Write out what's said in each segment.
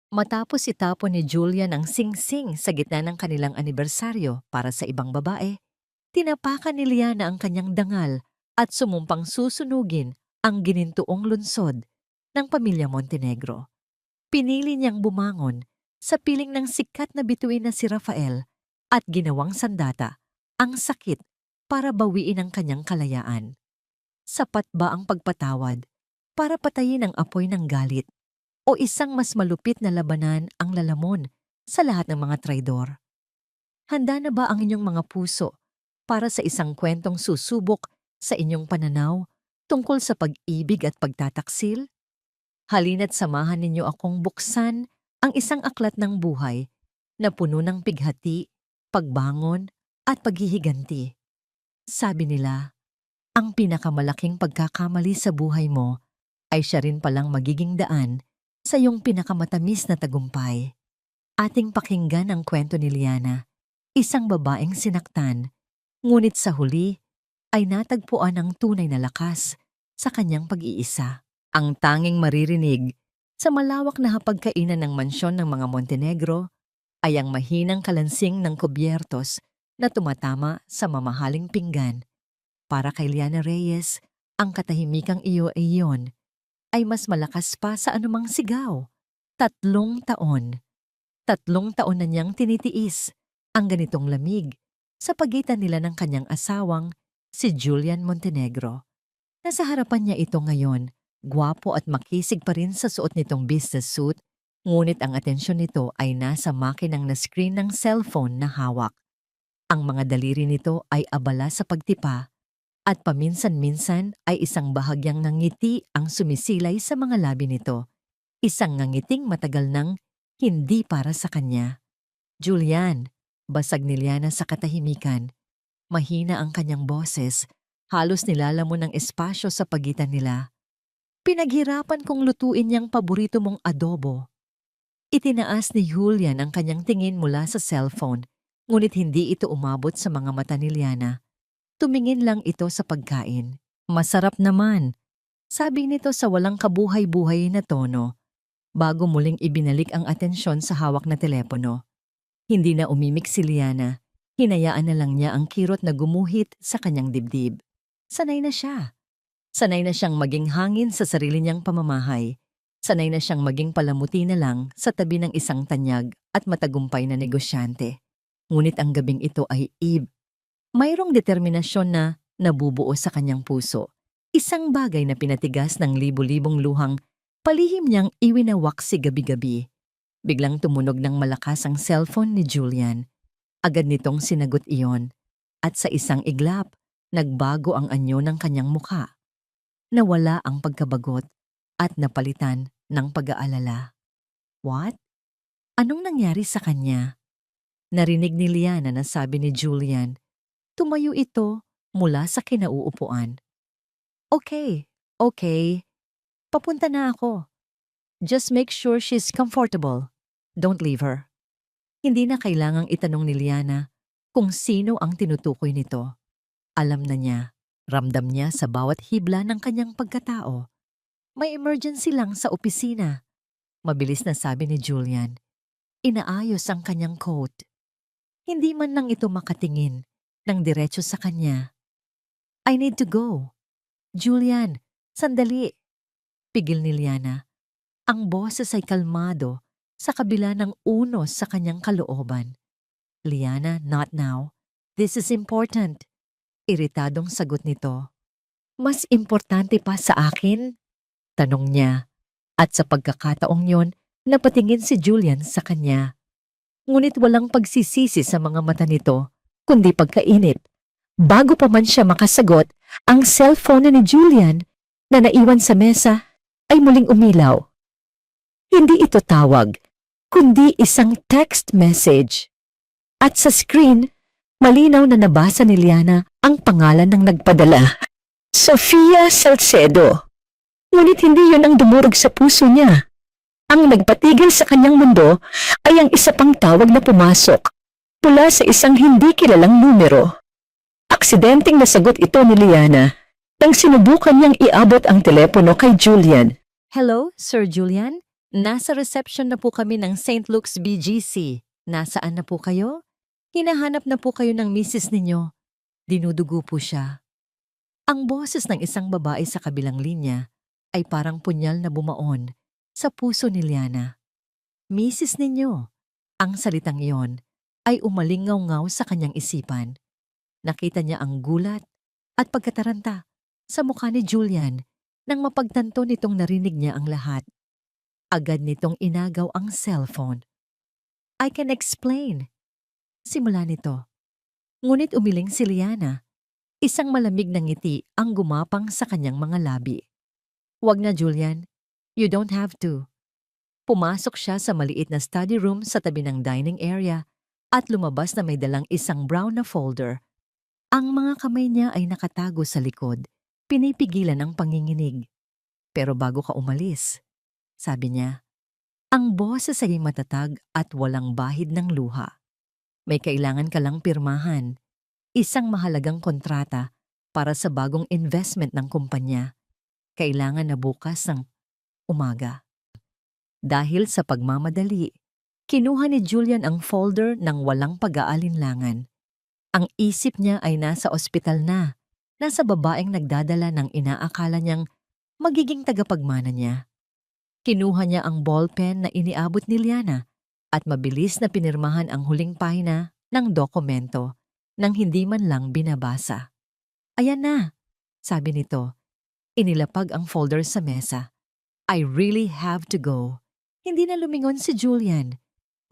Matapos itapon ni Julian ang sing-sing sa gitna ng kanilang anibersaryo para sa ibang babae, tinapakan ni Liana ang kanyang dangal at sumumpang susunugin ang ginintuong lunsod ng pamilya Montenegro. Pinili niyang bumangon sa piling ng sikat na bituin na si Rafael at ginawang sandata ang sakit para bawiin ang kanyang kalayaan. Sapat ba ang pagpatawad para patayin ang apoy ng galit? O isang mas malupit na labanan ang lalamon sa lahat ng mga traidor? Handa na ba ang inyong mga puso para sa isang kwentong susubok sa inyong pananaw tungkol sa pag-ibig at pagtataksil? Halina't samahan ninyo akong buksan ang isang aklat ng buhay na puno ng pighati, pagbangon at paghihiganti. Sabi nila, ang pinakamalaking pagkakamali sa buhay mo ay siya rin palang magiging daan sa iyong pinakamatamis na tagumpay. Ating pakinggan ang kwento ni Liana, isang babaeng sinaktan, ngunit sa huli ay natagpuan ang tunay na lakas sa kanyang pag-iisa. Ang tanging maririnig sa malawak na hapagkainan ng mansyon ng mga Montenegro ay ang mahinang kalansing ng kubyertos na tumatama sa mamahaling pinggan. Para kay Liana Reyes, ang katahimikang iyo ay iyon ay mas malakas pa sa anumang sigaw. 3 taon. 3 taon na niyang tinitiis ang ganitong lamig sa pagitan nila ng kanyang asawang si Julian Montenegro. Nasa harapan niya ito ngayon, gwapo at makisig pa rin sa suot nitong business suit, ngunit ang atensyon nito ay nasa makinang na screen ng cellphone na hawak. Ang mga daliri nito ay abala sa pagtipa at paminsan-minsan ay isang bahagyang ngiti ang sumisilay sa mga labi nito. Isang ngiting matagal nang hindi para sa kanya. Julian, basag ni Liana sa katahimikan. Mahina ang kanyang boses, halos nilalamon ng espasyo sa pagitan nila. Pinaghirapan kong lutuin niyang paborito mong adobo. Itinaas ni Julian ang kanyang tingin mula sa cellphone, ngunit hindi ito umabot sa mga mata ni Liana. Tumingin lang ito sa pagkain. Masarap naman, sabi nito sa walang kabuhay-buhay na tono, bago muling ibinalik ang atensyon sa hawak na telepono. Hindi na umimik si Liana, hinayaan na lang niya ang kirot na gumuhit sa kanyang dibdib. Sanay na siya. Sanay na siyang maging hangin sa sarili niyang pamamahay. Sanay na siyang maging palamuti na lang sa tabi ng isang tanyag at matagumpay na negosyante. Ngunit ang gabing ito ay Eve. Mayroong determinasyon na nabubuo sa kanyang puso. Isang bagay na pinatigas ng libu-libong luhang palihim niyang iwinawaksi gabi-gabi. Biglang tumunog ng malakas ang cellphone ni Julian. Agad nitong sinagot iyon. At sa isang iglap, nagbago ang anyo ng kanyang mukha. Nawala ang pagkabagot at napalitan ng pag-aalala. What? Anong nangyari sa kanya? Narinig ni Liana na sabi ni Julian. Tumayo ito mula sa kinauupuan. Okay. Papunta na ako. Just make sure she's comfortable. Don't leave her. Hindi na kailangang itanong ni Liana kung sino ang tinutukoy nito. Alam na niya, ramdam niya sa bawat hibla ng kanyang pagkatao. May emergency lang sa opisina. Mabilis na sabi ni Julian. Inaayos ang kanyang coat. Hindi man lang ito makatingin ng diretso sa kanya. I need to go. Julian, sandali. Pigil ni Liana. Ang boses ay kalmado sa kabila ng unos sa kanyang kalooban. Liana, not now. This is important. Iritadong sagot nito. Mas importante pa sa akin? Tanong niya. At sa pagkakataong yon, napatingin si Julian sa kanya. Ngunit walang pagsisisi sa mga mata nito, kundi pagkainit. Bago pa man siya makasagot, ang cellphone ni Julian na naiwan sa mesa ay muling umilaw. Hindi ito tawag, kundi isang text message. At sa screen, malinaw na nabasa ni Liana ang pangalan ng nagpadala. Sofia Salcedo. Ngunit hindi yun ang dumurog sa puso niya. Ang nagpatigil sa kanyang mundo ay ang isa pang tawag na pumasok mula sa isang hindi kilalang numero. Aksidenteng nasagot ito ni Liana nang sinubukan niyang iabot ang telepono kay Julian. Hello, Sir Julian? Nasa reception na po kami ng St. Luke's BGC. Nasaan na po kayo? Hinahanap na po kayo ng misis ninyo. Dinudugo po siya. Ang boses ng isang babae sa kabilang linya ay parang punyal na bumaon sa puso ni Liana. Misis ninyo. Ang salitang iyon ay umalingaw-ngaw sa kanyang isipan. Nakita niya ang gulat at pagkataranta sa mukha ni Julian nang mapagtanto nitong narinig niya ang lahat. Agad nitong inagaw ang cellphone. I can explain. Simula nito. Ngunit umiling si Liana. Isang malamig na ngiti ang gumapang sa kanyang mga labi. Wag na, Julian. You don't have to. Pumasok siya sa maliit na study room sa tabi ng dining area at lumabas na may dalang isang brown na folder. Ang mga kamay niya ay nakatago sa likod, pinipigilan ang panginginig. Pero bago ka umalis, sabi niya, ang boses ay matatag at walang bahid ng luha. May kailangan ka lang pirmahan, isang mahalagang kontrata para sa bagong investment ng kumpanya. Kailangan na bukas ng umaga. Dahil sa pagmamadali, kinuha ni Julian ang folder ng walang pag-aalinlangan. Ang isip niya ay nasa ospital na, nasa babaeng nagdadala ng inaakala niyang magiging tagapagmana niya. Kinuha niya ang ballpen na iniabot ni Liana at mabilis na pinirmahan ang huling pahina ng dokumento nang hindi man lang binabasa. Ayan na, sabi nito. Inilapag ang folder sa mesa. I really have to go. Hindi na lumingon si Julian.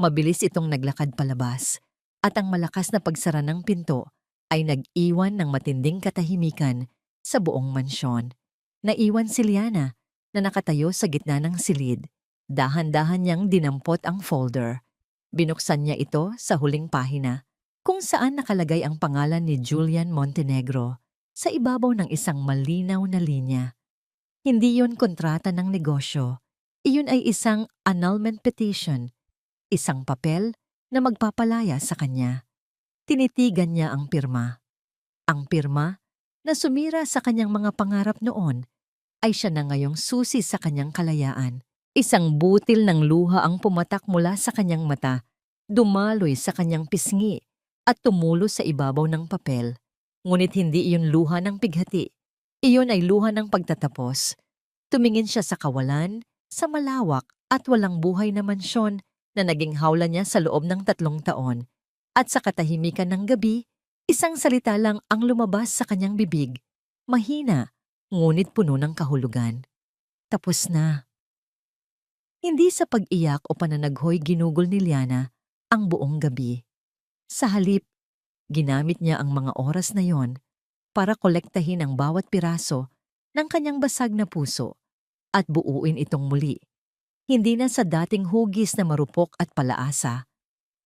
Mabilis itong naglakad palabas at ang malakas na pagsara ng pinto ay nag-iwan ng matinding katahimikan sa buong mansyon. Naiwan si Liana na nakatayo sa gitna ng silid. Dahan-dahan niyang dinampot ang folder. Binuksan niya ito sa huling pahina kung saan nakalagay ang pangalan ni Julian Montenegro sa ibabaw ng isang malinaw na linya. Hindi yon kontrata ng negosyo. Iyon ay isang annulment petition, isang papel na magpapalaya sa kanya. Tinitigan niya ang pirma. Ang pirma na sumira sa kanyang mga pangarap noon ay siya na ngayong susi sa kanyang kalayaan. Isang butil ng luha ang pumatak mula sa kanyang mata, dumaloy sa kanyang pisngi at tumulo sa ibabaw ng papel. Ngunit hindi iyon luha ng pighati. Iyon ay luha ng pagtatapos. Tumingin siya sa kawalan, sa malawak at walang buhay na mansyon na naging hawla niya sa loob ng 3 taon. At sa katahimikan ng gabi, isang salita lang ang lumabas sa kanyang bibig. Mahina, ngunit puno ng kahulugan. Tapos na. Hindi sa pag-iyak o pananaghoy ginugol ni Liana ang buong gabi. Sa halip, ginamit niya ang mga oras na yon para kolektahin ang bawat piraso ng kanyang basag na puso at buuin itong muli. Hindi na sa dating hugis na marupok at palaasa,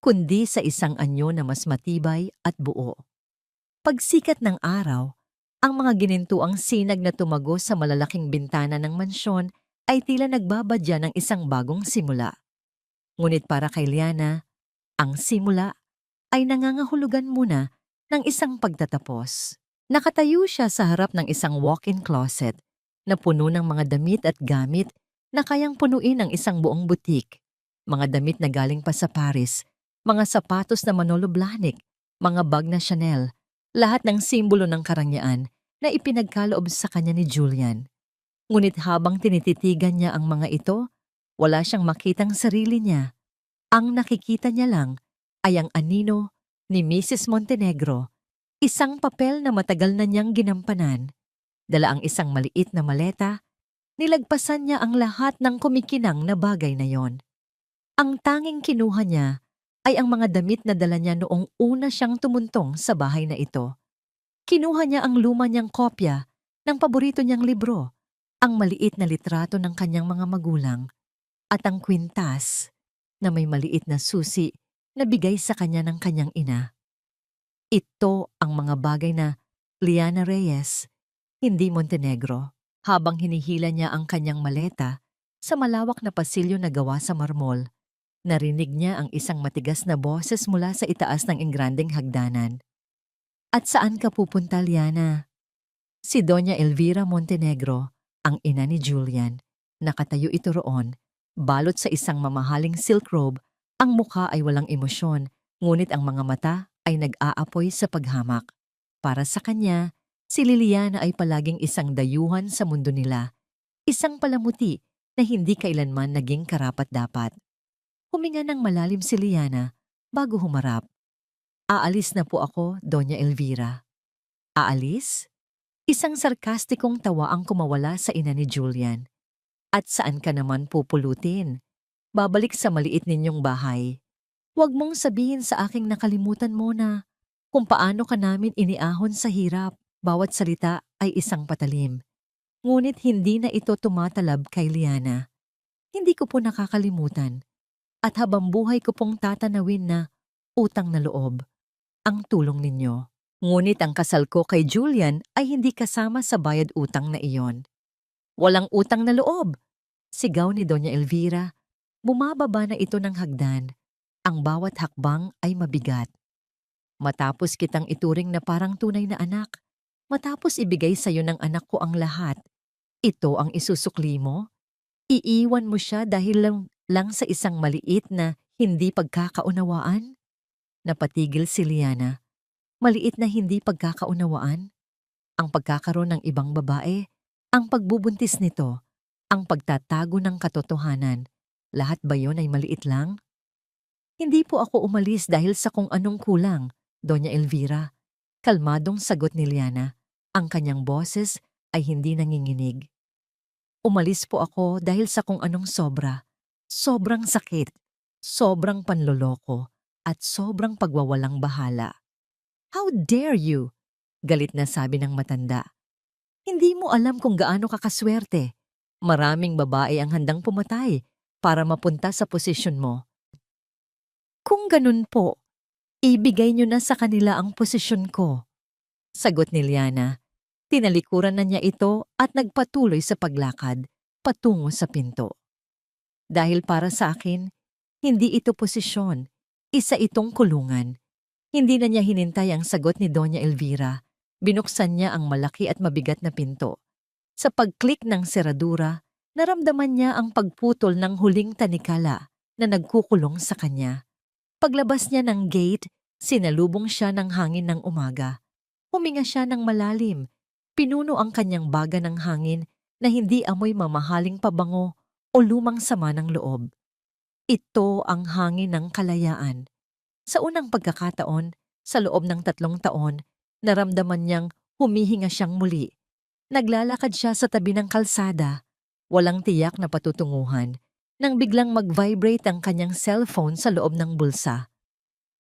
kundi sa isang anyo na mas matibay at buo. Pagsikat ng araw, ang mga ginintuang sinag na tumago sa malalaking bintana ng mansyon ay tila nagbabadya ng isang bagong simula. Ngunit para kay Liana, ang simula ay nangangahulugan muna ng isang pagtatapos. Nakatayo siya sa harap ng isang walk-in closet na puno ng mga damit at gamit na kayang punuin ng isang buong butik. Mga damit na galing pa sa Paris, mga sapatos na Manolo Blahnik, mga bag na Chanel, lahat ng simbolo ng karangyaan na ipinagkaloob sa kanya ni Julian. Ngunit habang tinititigan niya ang mga ito, wala siyang makitang sarili niya. Ang nakikita niya lang ay ang anino ni Mrs. Montenegro, isang papel na matagal na niyang ginampanan. Dala ang isang maliit na maleta, nilagpasan niya ang lahat ng kumikinang na bagay na yon. Ang tanging kinuha niya ay ang mga damit na dala niya noong una siyang tumuntong sa bahay na ito. Kinuha niya ang luma niyang kopya ng paborito niyang libro, ang maliit na litrato ng kanyang mga magulang, at ang kwintas na may maliit na susi na bigay sa kanya ng kanyang ina. Ito ang mga bagay na Liana Reyes, hindi Montenegro. Habang hinihila niya ang kanyang maleta sa malawak na pasilyo na gawa sa marmol, narinig niya ang isang matigas na boses mula sa itaas ng engrandeng hagdanan. At saan ka pupunta, Liana? Si Doña Elvira Montenegro, ang ina ni Julian. Nakatayo ito roon, Balot sa isang mamahaling silk robe, ang mukha ay walang emosyon, ngunit ang mga mata ay nag-aapoy sa paghamak. Para sa kanya, si Liliana ay palaging isang dayuhan sa mundo nila, isang palamuti na hindi kailanman naging karapat-dapat. Huminga ng malalim si Liana bago humarap. Aalis na po ako, Doña Elvira. Aalis? Isang sarkastikong tawa ang kumawala sa ina ni Julian. At saan ka naman pupulutin? Babalik sa maliit ninyong bahay. Huwag mong sabihin sa aking nakalimutan mo na kung paano ka namin iniahon sa hirap. Bawat salita ay isang patalim. Ngunit hindi na ito tumatalab kay Liana. Hindi ko po nakakalimutan. At habang buhay ko pong tatanawin na utang na loob ang tulong ninyo. Ngunit ang kasal ko kay Julian ay hindi kasama sa bayad utang na iyon. Walang utang na loob! Sigaw ni Doña Elvira. Bumababa na ito ng hagdan. Ang bawat hakbang ay mabigat. Matapos kitang ituring na parang tunay na anak, matapos ibigay sa iyo ng anak ko ang lahat, ito ang isusukli mo? Iiwan mo siya dahil lang sa isang maliit na hindi pagkakaunawaan? Napatigil si Liana. Maliit na hindi pagkakaunawaan? Ang pagkakaroon ng ibang babae, ang pagbubuntis nito, ang pagtatago ng katotohanan, lahat ba yon ay maliit lang? Hindi po ako umalis dahil sa kung anong kulang, Doña Elvira. Kalmadong sagot ni Liana. Ang kanyang boses ay hindi nanginginig. Umalis po ako dahil sa kung anong sobra. Sobrang sakit, sobrang panloloko, at sobrang pagwawalang bahala. How dare you? Galit na sabi ng matanda. Hindi mo alam kung gaano kakaswerte. Maraming babae ang handang pumatay para mapunta sa posisyon mo. Kung ganun po, ibigay niyo na sa kanila ang posisyon ko. Sagot ni Liana. Tinalikuran na niya ito at nagpatuloy sa paglakad patungo sa pinto. Dahil para sa akin, hindi ito posisyon, isa itong kulungan. Hindi na niya hinintay ang sagot ni Doña Elvira. Binuksan niya ang malaki at mabigat na pinto. Sa pag-click ng seradura, naramdaman niya ang pagputol ng huling tanikala na nagkukulong sa kanya. Paglabas niya ng gate, sinalubong siya ng hangin ng umaga. Huminga siya ng malalim. Pinuno ang kanyang baga ng hangin na hindi amoy mamahaling pabango o lumang sama ng loob. Ito ang hangin ng kalayaan. Sa unang pagkakataon, sa loob ng 3 taon, naramdaman niyang humihinga siyang muli. Naglalakad siya sa tabi ng kalsada, walang tiyak na patutunguhan, nang biglang mag-vibrate ang kanyang cellphone sa loob ng bulsa.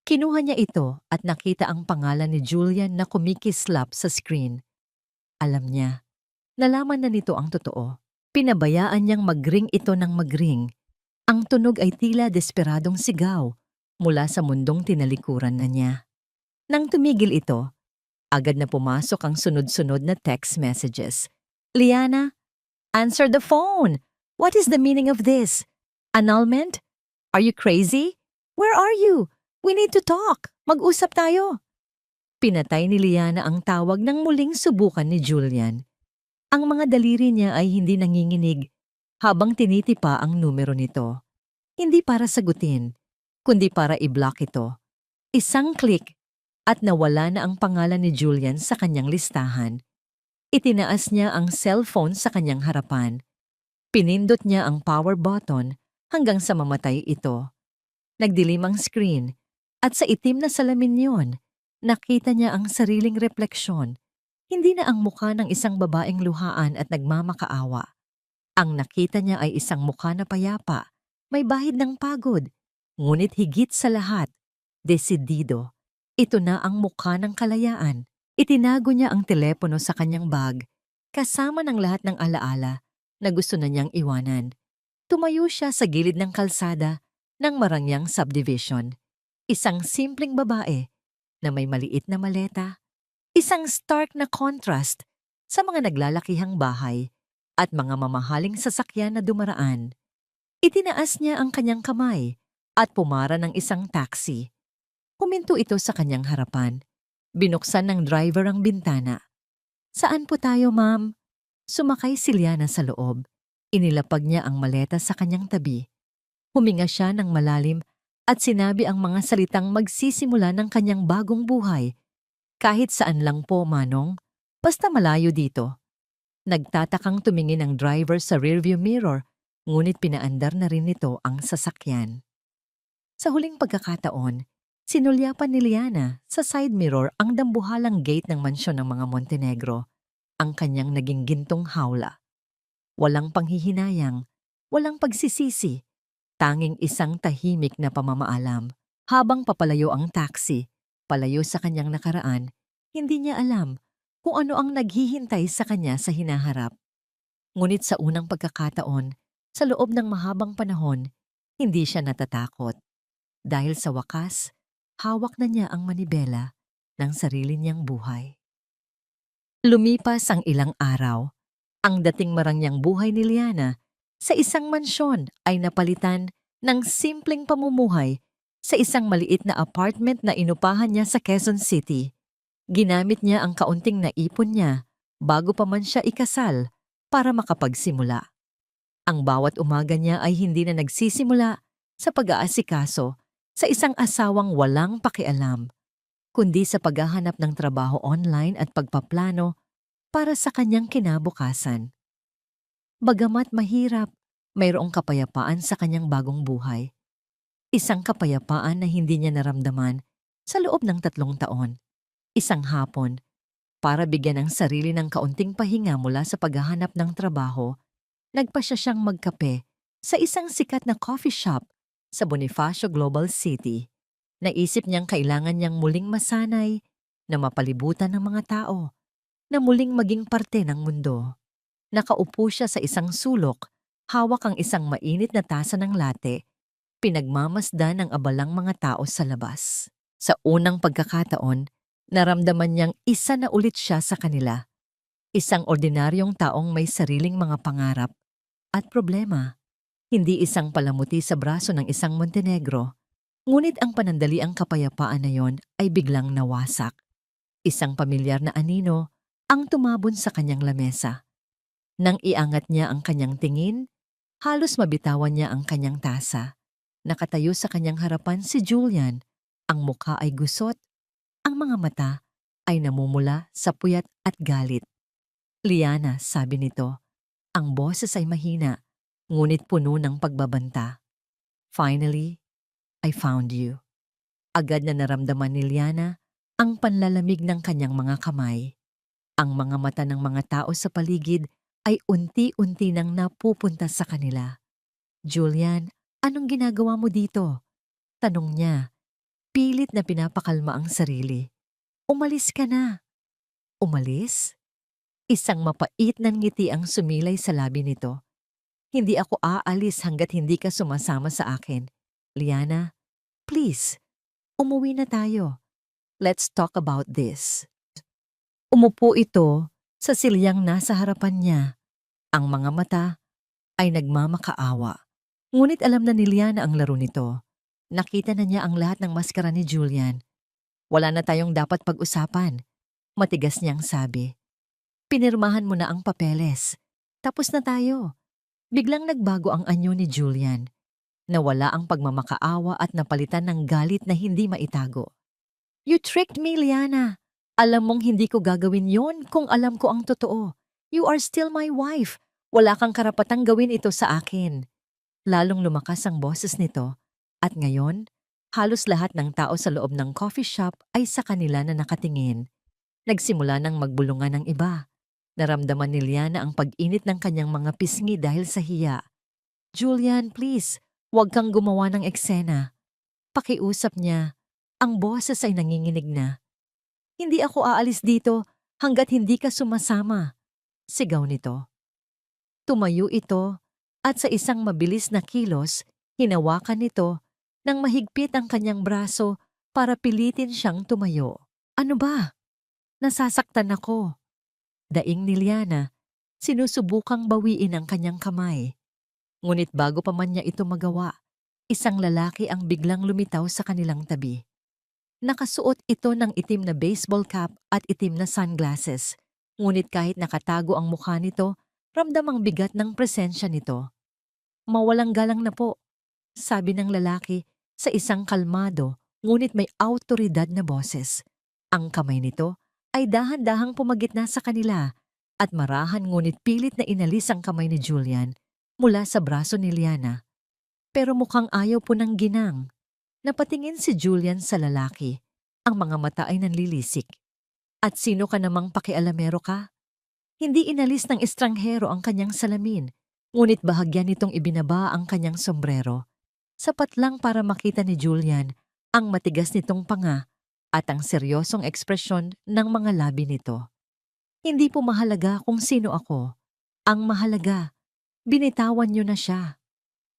Kinuha niya ito at nakita ang pangalan ni Julian na kumikislap sa screen. Alam niya, nalaman na nito ang totoo. Pinabayaan niyang mag-ring ito ng mag-ring. Ang tunog ay tila desperadong sigaw mula sa mundong tinalikuran na niya. Nang tumigil ito, agad na pumasok ang sunod-sunod na text messages. Liana, answer the phone! What is the meaning of this? Annulment? Are you crazy? Where are you? We need to talk. Mag-usap tayo. Pinatay ni Liana ang tawag ng muling subukan ni Julian. Ang mga daliri niya ay hindi nanginginig habang tinitipa ang numero nito. Hindi para sagutin, kundi para i-block ito. Isang click at nawala na ang pangalan ni Julian sa kanyang listahan. Itinaas niya ang cellphone sa kanyang harapan. Pinindot niya ang power button hanggang sa mamatay ito. Nagdilim ang screen at sa itim na salamin yon, nakita niya ang sariling refleksyon. Hindi na ang mukha ng isang babaeng luhaan at nagmamakaawa. Ang nakita niya ay isang mukha na payapa, may bahid ng pagod, ngunit higit sa lahat, desidido. Ito na ang mukha ng kalayaan. Itinago niya ang telepono sa kanyang bag, kasama ng lahat ng alaala na gusto na niyang iwanan. Tumayo siya sa gilid ng kalsada ng Marangyang Subdivision. Isang simpleng babae na may maliit na maleta, isang stark na contrast sa mga naglalakihang bahay at mga mamahaling sasakyan na dumaraan. Itinaas niya ang kanyang kamay at pumara ng isang taxi. Huminto ito sa kanyang harapan. Binuksan ng driver ang bintana. Saan po tayo, ma'am? Sumakay si Liana sa loob. Inilapag niya ang maleta sa kanyang tabi. Huminga siya ng malalim at sinabi ang mga salitang magsisimula ng kanyang bagong buhay. Kahit saan lang po, Manong. Basta malayo dito. Nagtatakang tumingin ang driver sa rearview mirror, ngunit pinaandar na rin nito ang sasakyan. Sa huling pagkakataon, sinulyapan ni Liana sa side mirror ang dambuhalang gate ng mansyon ng mga Montenegro, ang kanyang naging gintong hawla. Walang panghihinayang, walang pagsisisi, tanging isang tahimik na pamamaalam. Habang papalayo ang taxi, palayo sa kanyang nakaraan, hindi niya alam kung ano ang naghihintay sa kanya sa hinaharap. Ngunit sa unang pagkakataon, sa loob ng mahabang panahon, hindi siya natatakot. Dahil sa wakas, hawak na niya ang manibela ng sarili niyang buhay. Lumipas ang ilang araw. Ang dating marangyang buhay ni Liana sa isang mansyon ay napalitan ng simpleng pamumuhay sa isang maliit na apartment na inupahan niya sa Quezon City. Ginamit niya ang kaunting naipon niya bago pa man siya ikasal para makapagsimula. Ang bawat umaga niya ay hindi na nagsisimula sa pag-aasikaso sa isang asawang walang pakialam, kundi sa paghahanap ng trabaho online at pagpaplano para sa kanyang kinabukasan. Bagamat mahirap, mayroong kapayapaan sa kanyang bagong buhay. Isang kapayapaan na hindi niya naramdaman sa loob ng 3 taon. Isang hapon, para bigyan ng sarili ng kaunting pahinga mula sa paghahanap ng trabaho, nagpasya siyang magkape sa isang sikat na coffee shop sa Bonifacio Global City. Naisip niyang kailangan niyang muling masanay na mapalibutan ng mga tao, na muling maging parte ng mundo. Nakaupo siya sa isang sulok, hawak ang isang mainit na tasa ng latte, pinagmamasdan ang abalang mga tao sa labas. Sa unang pagkakataon, naramdaman niyang isa na ulit siya sa kanila. Isang ordinaryong taong may sariling mga pangarap at problema. Hindi isang palamuti sa braso ng isang Montenegro. Ngunit ang panandaliang kapayapaan na yon ay biglang nawasak. Isang pamilyar na anino ang tumabon sa kanyang lamesa. Nang iangat niya ang kanyang tingin, halos mabitawan niya ang kanyang tasa. Nakatayo sa kanyang harapan si Julian. Ang mukha ay gusot, ang mga mata ay namumula sa puyat at galit. Liana, sabi nito, ang boses ay mahina, ngunit puno ng pagbabanta. Finally, I found you. Agad na naramdaman ni Liana ang panlalamig ng kanyang mga kamay. Ang mga mata ng mga tao sa paligid ay unti-unti nang napupunta sa kanila. Julian, anong ginagawa mo dito? Tanong niya. Pilit na pinapakalma ang sarili. Umalis ka na. Umalis? Isang mapait na ngiti ang sumilay sa labi nito. Hindi ako aalis hanggat hindi ka sumasama sa akin. Liana, please, umuwi na tayo. Let's talk about this. Umupo ito sa silyang nasa harapan niya. Ang mga mata ay nagmamakaawa. Ngunit alam na ni Liana ang laro nito. Nakita na niya ang lahat ng maskara ni Julian. Wala na tayong dapat pag-usapan. Matigas niyang sabi. Pinirmahan mo na ang papeles. Tapos na tayo. Biglang nagbago ang anyo ni Julian. Nawala ang pagmamakaawa at napalitan ng galit na hindi maitago. You tricked me, Liana. Alam mong hindi ko gagawin yon kung alam ko ang totoo. You are still my wife. Wala kang karapatang gawin ito sa akin. Lalong lumakas ang boses nito. At ngayon, halos lahat ng tao sa loob ng coffee shop ay sa kanila na nakatingin. Nagsimula ng magbulungan ng iba. Naramdaman ni Liana ang pag-init ng kanyang mga pisngi dahil sa hiya. Julian, please, huwag kang gumawa ng eksena. Pakiusap niya. Ang boses ay nanginginig na. Hindi ako aalis dito hanggat hindi ka sumasama. Sigaw nito. Tumayo ito at sa isang mabilis na kilos, hinawakan nito nang mahigpit ang kanyang braso para pilitin siyang tumayo. Ano ba? Nasasaktan ako. Daing ni Liana, sinusubukang bawiin ang kanyang kamay. Ngunit bago pa man niya ito magawa, isang lalaki ang biglang lumitaw sa kanilang tabi. Nakasuot ito ng itim na baseball cap at itim na sunglasses. Ngunit kahit nakatago ang mukha nito, Ramdam ang bigat ng presensya nito. Mawalang galang na po, sabi ng lalaki sa isang kalmado ngunit may awtoridad na boses. Ang kamay nito ay dahan-dahang pumagitna sa kanila at marahan ngunit pilit na inalis ang kamay ni Julian mula sa braso ni Liana. Pero mukhang ayaw po ng ginang. Napatingin si Julian sa lalaki. Ang mga mata ay nanlilisik. At sino ka namang pakialamero ka? Hindi inalis ng estranghero ang kanyang salamin, ngunit bahagyan nitong ibinaba ang kanyang sombrero. Sapat lang para makita ni Julian ang matigas nitong panga at ang seryosong ekspresyon ng mga labi nito. Hindi po mahalaga kung sino ako. Ang mahalaga, binitawan niyo na siya.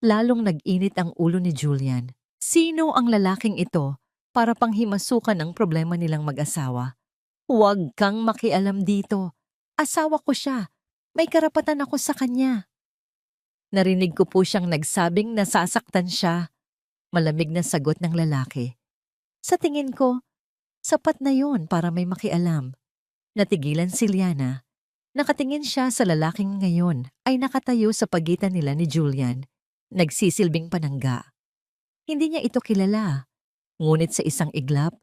Lalong nag-init ang ulo ni Julian. Sino ang lalaking ito para panghimasukan ang problema nilang mag-asawa? Huwag kang makialam dito. Asawa ko siya. May karapatan ako sa kanya. Narinig ko po siyang nagsabing nasasaktan siya. Malamig na sagot ng lalaki. Sa tingin ko, sapat na yon para may makialam. Natigilan si Liana. Nakatingin siya sa lalaking ngayon ay nakatayo sa pagitan nila ni Julian. Nagsisilbing panangga. Hindi niya ito kilala. Ngunit sa isang iglap,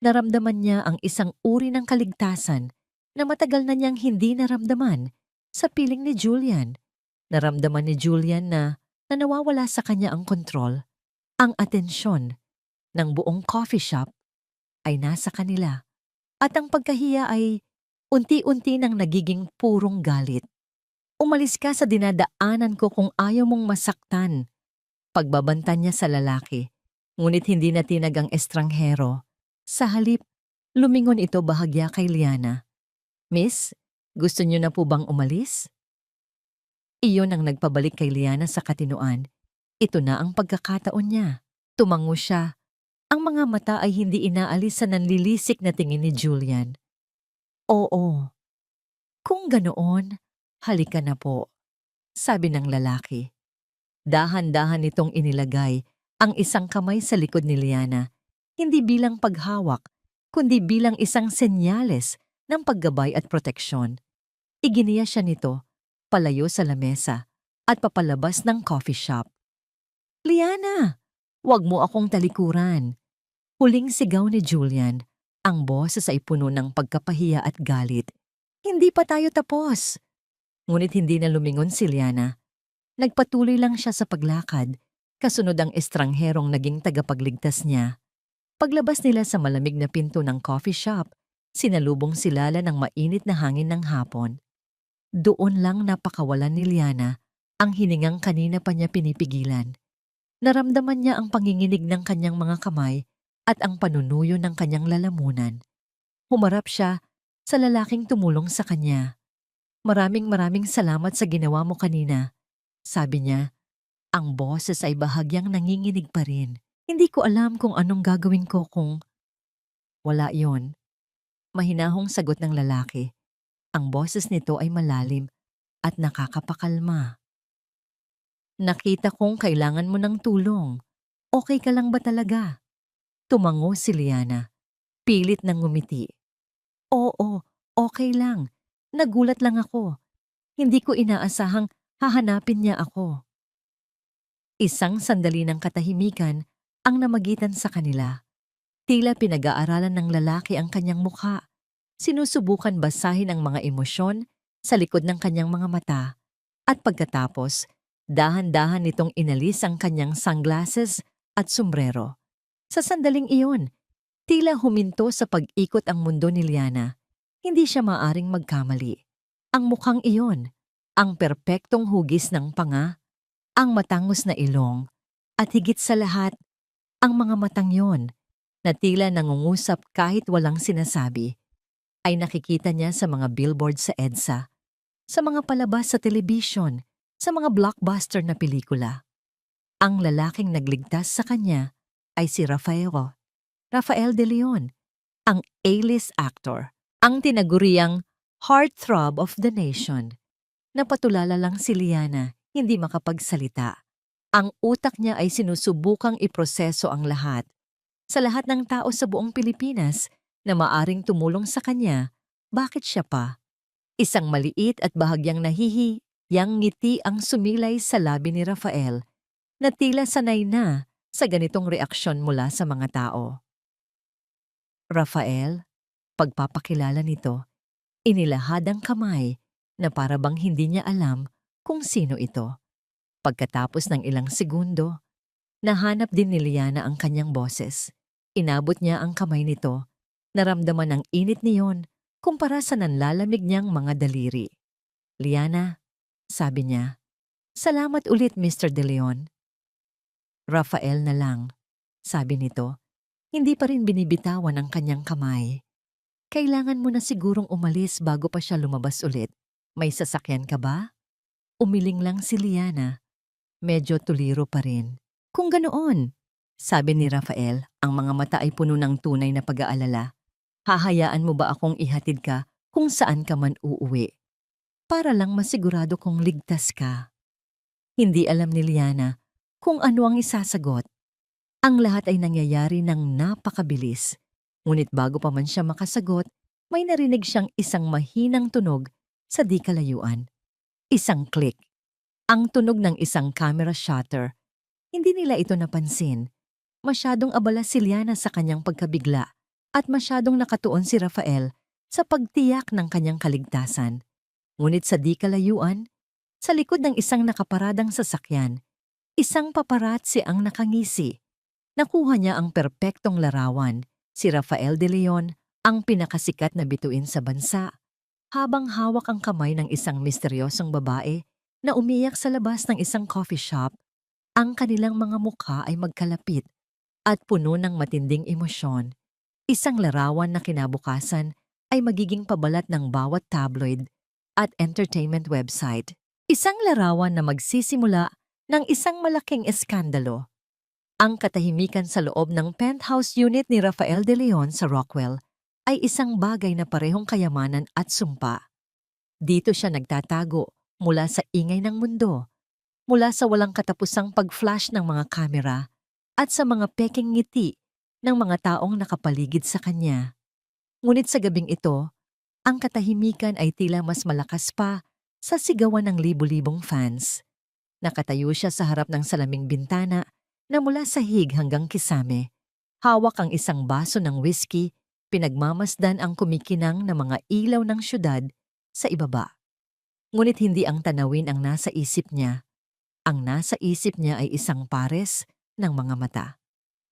naramdaman niya ang isang uri ng kaligtasan na matagal na niyang hindi naramdaman sa piling ni Julian. Naramdaman ni Julian na nawawala sa kanya ang kontrol. Ang atensyon ng buong coffee shop ay nasa kanila at ang pagkahiya ay unti-unti nang nagiging purong galit. Umalis ka sa dinadaanan ko kung ayaw mong masaktan. Pagbabanta niya sa lalaki, ngunit hindi natinag ang estranghero. Sa halip, lumingon ito bahagya kay Liana. Miss, gusto niyo na po bang umalis? Iyon ang nagpabalik kay Liana sa katinoan. Ito na ang pagkakataon niya. Tumango siya. Ang mga mata ay hindi inaalis sa nanlilisik na tingin ni Julian. Oo. Kung ganoon, halika na po, sabi ng lalaki. Dahan-dahan nitong inilagay ang isang kamay sa likod ni Liana, hindi bilang paghawak, kundi bilang isang senyales ng paggabay at proteksyon. Iginiya siya nito, palayo sa lamesa, at papalabas ng coffee shop. Liana, wag mo akong talikuran. Huling sigaw ni Julian, ang boses ay puno ng pagkapahiya at galit. Hindi pa tayo tapos. Ngunit hindi na lumingon si Liana. Nagpatuloy lang siya sa paglakad, kasunod ang estrangherong naging tagapagligtas niya. Paglabas nila sa malamig na pinto ng coffee shop, sinalubong si Lala ng mainit na hangin ng hapon. Doon lang napakawalan ni Liana ang hiningang kanina pa niya pinipigilan. Naramdaman niya ang panginginig ng kanyang mga kamay at ang panunuyo ng kanyang lalamunan. Humarap siya sa lalaking tumulong sa kanya. Maraming salamat sa ginawa mo kanina. Sabi niya, ang boses ay bahagyang nanginginig pa rin. Hindi ko alam kung anong gagawin ko kung wala yon. Mahinahong sagot ng lalaki. Ang boses nito ay malalim at nakakapakalma. Nakita kong kailangan mo ng tulong. Okay ka lang ba talaga? Tumango si Liana. Pilit nang ngumiti. Oo, okay lang. Nagulat lang ako. Hindi ko inaasahang hahanapin niya ako. Isang sandali ng katahimikan ang namagitan sa kanila. Tila pinag-aaralan ng lalaki ang kanyang mukha. Sinusubukan basahin ang mga emosyon sa likod ng kanyang mga mata. At pagkatapos, dahan-dahan nitong inalis ang kanyang sunglasses at sombrero. Sa sandaling iyon, tila huminto sa pag-ikot ang mundo ni Liana. Hindi siya maaring magkamali. Ang mukhang iyon, ang perpektong hugis ng panga, ang matangos na ilong, at higit sa lahat, ang mga matang yon, na tila nangungusap kahit walang sinasabi, ay nakikita niya sa mga billboard sa EDSA, sa mga palabas sa telebisyon, sa mga blockbuster na pelikula. Ang lalaking nagligtas sa kanya ay si Rafael de Leon, ang A-list actor, ang tinaguriang heartthrob of the nation. Napatulala lang si Liana, hindi makapagsalita. Ang utak niya ay sinusubukang iproseso ang lahat. Sa lahat ng tao sa buong Pilipinas na maaring tumulong sa kanya, bakit siya pa? Isang maliit at bahagyang Yang ngiti ang sumilay sa labi ni Rafael na tila sanay na sa ganitong reaksyon mula sa mga tao. Rafael, pagpapakilala nito, inilahad ang kamay na para bang hindi niya alam kung sino ito. Pagkatapos ng ilang segundo, nahanap din ni Liana ang kanyang boses. Inabot niya ang kamay nito, naramdaman ang init niyon kumpara sa nanlalamig niyang mga daliri. Liana, sabi niya, salamat ulit Mr. De Leon. Rafael na lang, sabi nito, hindi pa rin binibitawan ang kanyang kamay. Kailangan mo na sigurong umalis bago pa siya lumabas ulit. May sasakyan ka ba? Umiling lang si Liana. Medyo tuliro pa rin. Kung ganoon, sabi ni Rafael, ang mga mata ay puno ng tunay na pag-aalala. Hahayaan mo ba akong ihatid ka kung saan ka man uuwi? Para lang masigurado kong ligtas ka. Hindi alam ni Liana kung ano ang isasagot. Ang lahat ay nangyayari ng napakabilis. Ngunit bago pa man siya makasagot, may narinig siyang isang mahinang tunog sa di kalayuan. Isang click. Ang tunog ng isang camera shutter. Hindi nila ito napansin. Masyadong abala si Liana sa kanyang pagkabigla at masyadong nakatuon si Rafael sa pagtiyak ng kanyang kaligtasan. Ngunit sa di kalayuan, sa likod ng isang nakaparadang sasakyan, isang paparazzi ang nakangisi. Nakuha niya ang perpektong larawan. Si Rafael De Leon, ang pinakasikat na bituin sa bansa, habang hawak ang kamay ng isang misteryosong babae na umiyak sa labas ng isang coffee shop. Ang kanilang mga mukha ay magkalapit at puno ng matinding emosyon. Isang larawan na kinabukasan ay magiging pabalat ng bawat tabloid at entertainment website. Isang larawan na magsisimula ng isang malaking eskandalo. Ang katahimikan sa loob ng penthouse unit ni Rafael De Leon sa Rockwell ay isang bagay na parehong kayamanan at sumpa. Dito siya nagtatago mula sa ingay ng mundo, mula sa walang katapusang pag-flash ng mga kamera at sa mga peking ngiti ng mga taong nakapaligid sa kanya. Ngunit sa gabing ito, ang katahimikan ay tila mas malakas pa sa sigawan ng libu-libong fans. Nakatayo siya sa harap ng salaming bintana na mula sahig hanggang kisame. Hawak ang isang baso ng whiskey, pinagmamasdan ang kumikinang na mga ilaw ng syudad sa ibaba. Ngunit hindi ang tanawin ang nasa isip niya. Ang nasa isip niya ay isang pares ng mga mata.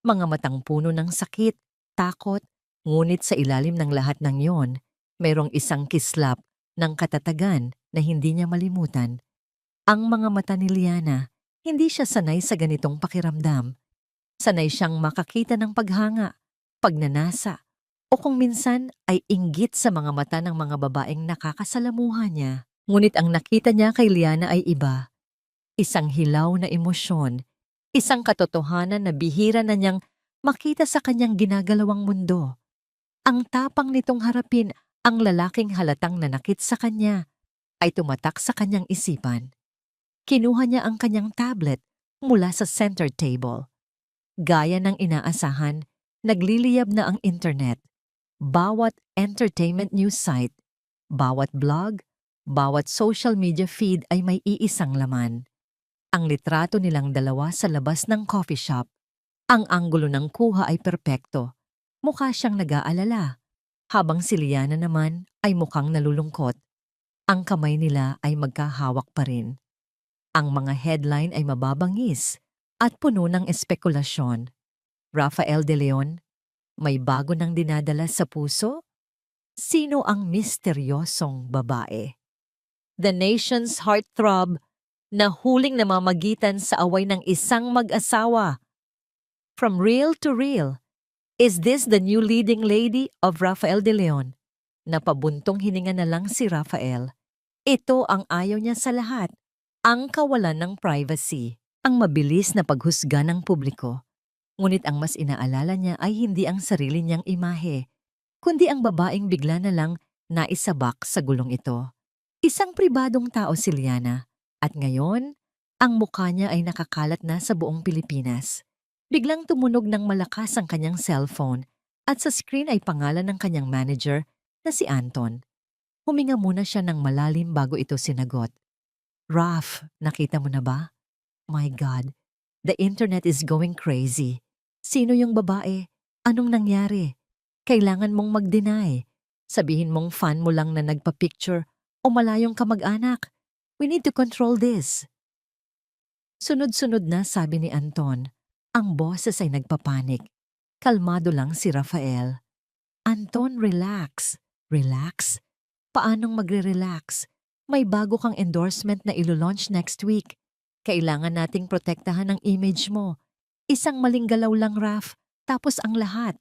Mga matang puno ng sakit, takot, ngunit sa ilalim ng lahat ng yon, mayroong isang kislap ng katatagan na hindi niya malimutan. Ang mga mata ni Liana, hindi siya sanay sa ganitong pakiramdam. Sanay siyang makakita ng paghanga, pagnanasa, o kung minsan ay inggit sa mga mata ng mga babaeng nakakasalamuha niya. Ngunit ang nakita niya kay Liana ay iba. Isang hilaw na emosyon, isang katotohanan na bihira na niyang makita sa kanyang ginagalawang mundo. Ang tapang nitong harapin ang lalaking halatang nanakit sa kanya ay tumatak sa kanyang isipan. Kinuha niya ang kanyang tablet mula sa center table. Gaya ng inaasahan, nagliliyab na ang internet. Bawat entertainment news site, bawat blog, bawat social media feed ay may iisang laman. Ang litrato nilang dalawa sa labas ng coffee shop. Ang anggulo ng kuha ay perpekto. Mukha siyang nag-aalala, habang si Liana naman ay mukhang nalulungkot. Ang kamay nila ay magkahawak pa rin. Ang mga headline ay mababangis at puno ng espekulasyon. Rafael De Leon, may bago nang dinadala sa puso? Sino ang misteryosong babae? The nation's heartthrob na huling namamagitan sa away ng isang mag-asawa. From real to real, is this the new leading lady of Rafael De Leon? Napabuntong hininga na lang si Rafael. Ito ang ayaw niya sa lahat. Ang kawalan ng privacy, ang mabilis na paghusga ng publiko. Ngunit ang mas inaalala niya ay hindi ang sarili niyang imahe, kundi ang babaeng bigla na lang naisabak sa gulong ito. Isang pribadong tao si Liana, at ngayon, ang mukha niya ay nakakalat na sa buong Pilipinas. Biglang tumunog ng malakas ang kanyang cellphone at sa screen ay pangalan ng kanyang manager na si Anton. Huminga muna siya ng malalim bago ito sinagot. Raf, nakita mo na ba? My God, the internet is going crazy. Sino yung babae? Anong nangyari? Kailangan mong mag-deny. Sabihin mong fan mo lang na nagpa-picture o malayong kamag-anak. We need to control this. Sunod-sunod na sabi ni Anton. Ang boses ay nagpapanik. Kalmado lang si Rafael. Anton, relax. Relax? Paanong magre-relax? May bago kang endorsement na ilo-launch next week. Kailangan nating protektahan ang image mo. Isang maling galaw lang, Raf, tapos ang lahat.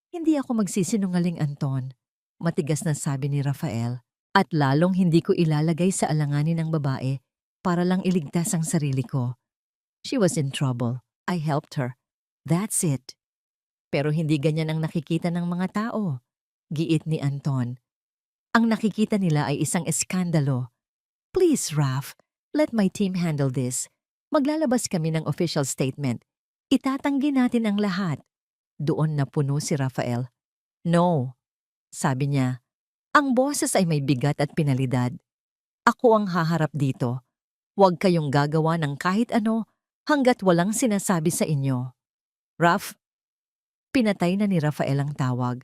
Hindi ako magsisinungaling, Anton. Matigas na sabi ni Rafael. At lalong hindi ko ilalagay sa alanganin ng babae para lang iligtas ang sarili ko. She was in trouble. I helped her. That's it. Pero hindi ganyan ang nakikita ng mga tao. Giit ni Anton. Ang nakikita nila ay isang eskandalo. Please, Raf, let my team handle this. Maglalabas kami ng official statement. Itatanggi natin ang lahat. Doon napuno si Rafael. No, sabi niya. Ang boses ay may bigat at pinalidad. Ako ang haharap dito. Huwag kayong gagawa ng kahit ano hanggat walang sinasabi sa inyo. Raf, pinatay na ni Rafael ang tawag.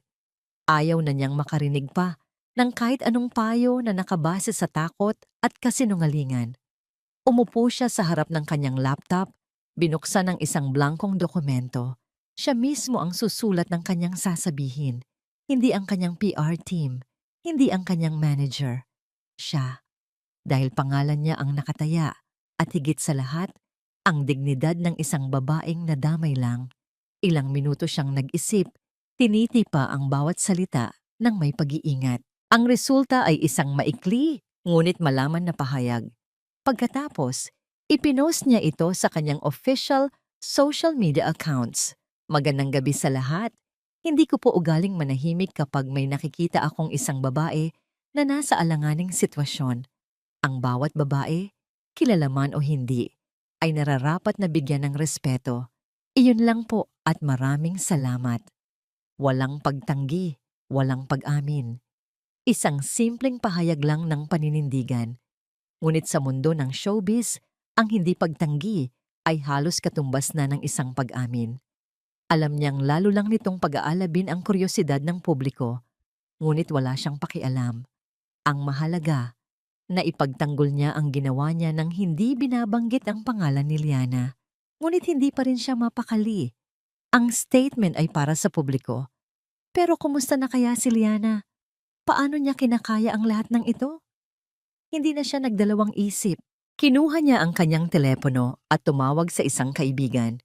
Ayaw na niyang makarinig pa ng kahit anong payo na nakabase sa takot at kasinungalingan. Umupo siya sa harap ng kanyang laptop, binuksan ang isang blankong dokumento. Siya mismo ang susulat ng kanyang sasabihin, hindi ang kanyang PR team, hindi ang kanyang manager. Siya, dahil pangalan niya ang nakataya at higit sa lahat, ang dignidad ng isang babaeng nadamay lang. Ilang minuto siyang nag-isip, tinitipa ang bawat salita ng may pag-iingat. Ang resulta ay isang maikli, ngunit malaman na pahayag. Pagkatapos, ipinost niya ito sa kanyang official social media accounts. Magandang gabi sa lahat. Hindi ko po ugaling manahimik kapag may nakikita akong isang babae na nasa alanganing sitwasyon. Ang bawat babae, kilala man o hindi, ay nararapat na bigyan ng respeto. Iyon lang po at maraming salamat. Walang pagtanggi, walang pag-amin. Isang simpleng pahayag lang ng paninindigan. Ngunit sa mundo ng showbiz, ang hindi pagtanggi ay halos katumbas na ng isang pag-amin. Alam niyang lalo lang nitong pag-aalabin ang kuryosidad ng publiko, ngunit wala siyang pakialam. Ang mahalaga, na ipagtanggol niya ang ginawa niya nang hindi binabanggit ang pangalan ni Liana. Ngunit hindi pa rin siya mapakali. Ang statement ay para sa publiko. Pero kumusta na kaya si Liana? Paano niya kinakaya ang lahat ng ito? Hindi na siya nagdalawang isip. Kinuha niya ang kanyang telepono at tumawag sa isang kaibigan.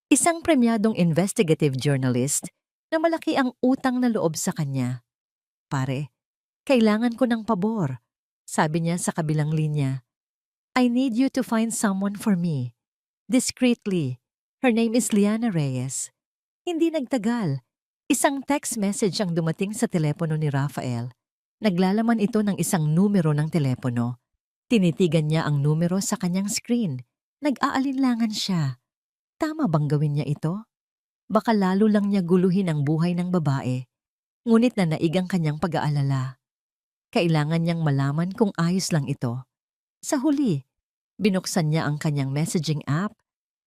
Isang premyadong investigative journalist na malaki ang utang na loob sa kanya. Pare, kailangan ko ng pabor, sabi niya sa kabilang linya. I need you to find someone for me. Discreetly. Her name is Liana Reyes. Hindi nagtagal. Isang text message ang dumating sa telepono ni Rafael. Naglalaman ito ng isang numero ng telepono. Tinitigan niya ang numero sa kanyang screen. Nag-aalinlangan siya. Tama bang gawin niya ito? Baka lalo lang niya guluhin ang buhay ng babae. Ngunit nanaig ang kanyang pag-aalala. Kailangan niyang malaman kung ayos lang ito. Sa huli, binuksan niya ang kanyang messaging app,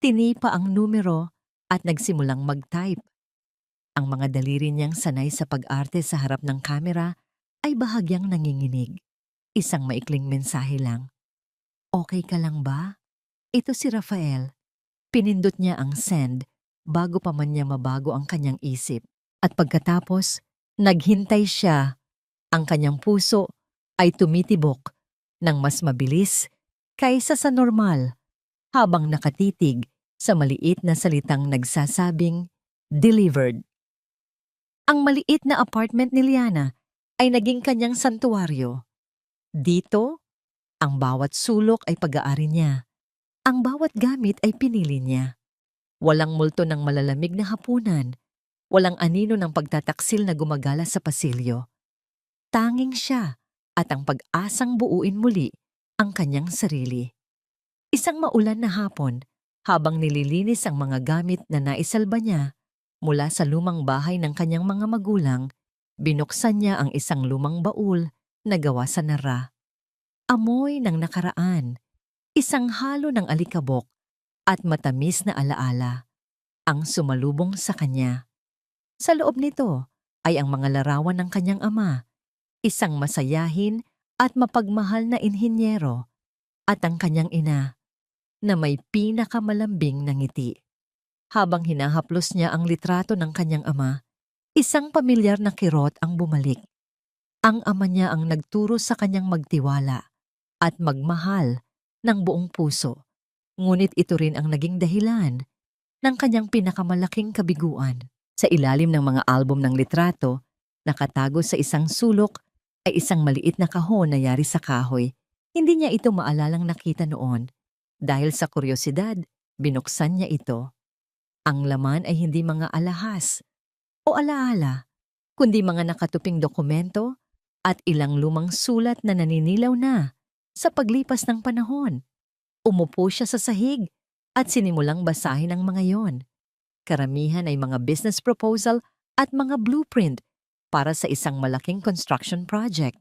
tinipa ang numero at nagsimulang mag-type. Ang mga daliri niyang sanay sa pag-arte sa harap ng kamera ay bahagyang nanginginig. Isang maikling mensahe lang. Okay ka lang ba? Ito si Rafael. Pinindot niya ang send bago pa man niya mabago ang kanyang isip. At pagkatapos, naghintay siya. Ang kanyang puso ay tumitibok ng mas mabilis kaysa sa normal habang nakatitig sa maliit na salitang nagsasabing delivered. Ang maliit na apartment ni Liana ay naging kanyang santuwaryo. Dito, ang bawat sulok ay pag-aari niya. Ang bawat gamit ay pinili niya. Walang multo ng malalamig na hapunan. Walang anino ng pagtataksil na gumagala sa pasilyo. Tanging siya at ang pag-asang buuin muli ang kanyang sarili. Isang maulan na hapon, habang nililinis ang mga gamit na naisalba niya mula sa lumang bahay ng kanyang mga magulang, binuksan niya ang isang lumang baul na gawa sa nara. amoy ng nakaraan, isang halo ng alikabok at matamis na alaala ang sumalubong sa kanya. Sa loob nito ay ang mga larawan ng kanyang ama, isang masayahin at mapagmahal na inhinyero, at ang kanyang ina na may pinakamalambing na ngiti. Habang hinahaplos niya ang litrato ng kanyang ama, isang pamilyar na kirot ang bumalik. Ang ama niya ang nagturo sa kanyang magtiwala at magmahal ng buong puso. Ngunit ito rin ang naging dahilan ng kanyang pinakamalaking kabiguan. Sa ilalim ng mga album ng litrato, nakatago sa isang sulok ay isang maliit na kahon na yari sa kahoy. Hindi niya ito maalalang nakita noon. Dahil sa kuryosidad, binuksan niya ito. Ang laman ay hindi mga alahas o alaala, kundi mga nakatuping dokumento at ilang lumang sulat na naninilaw na sa paglipas ng panahon. Umupo siya sa sahig at sinimulang basahin ang mga yon. Karamihan ay mga business proposal at mga blueprint para sa isang malaking construction project.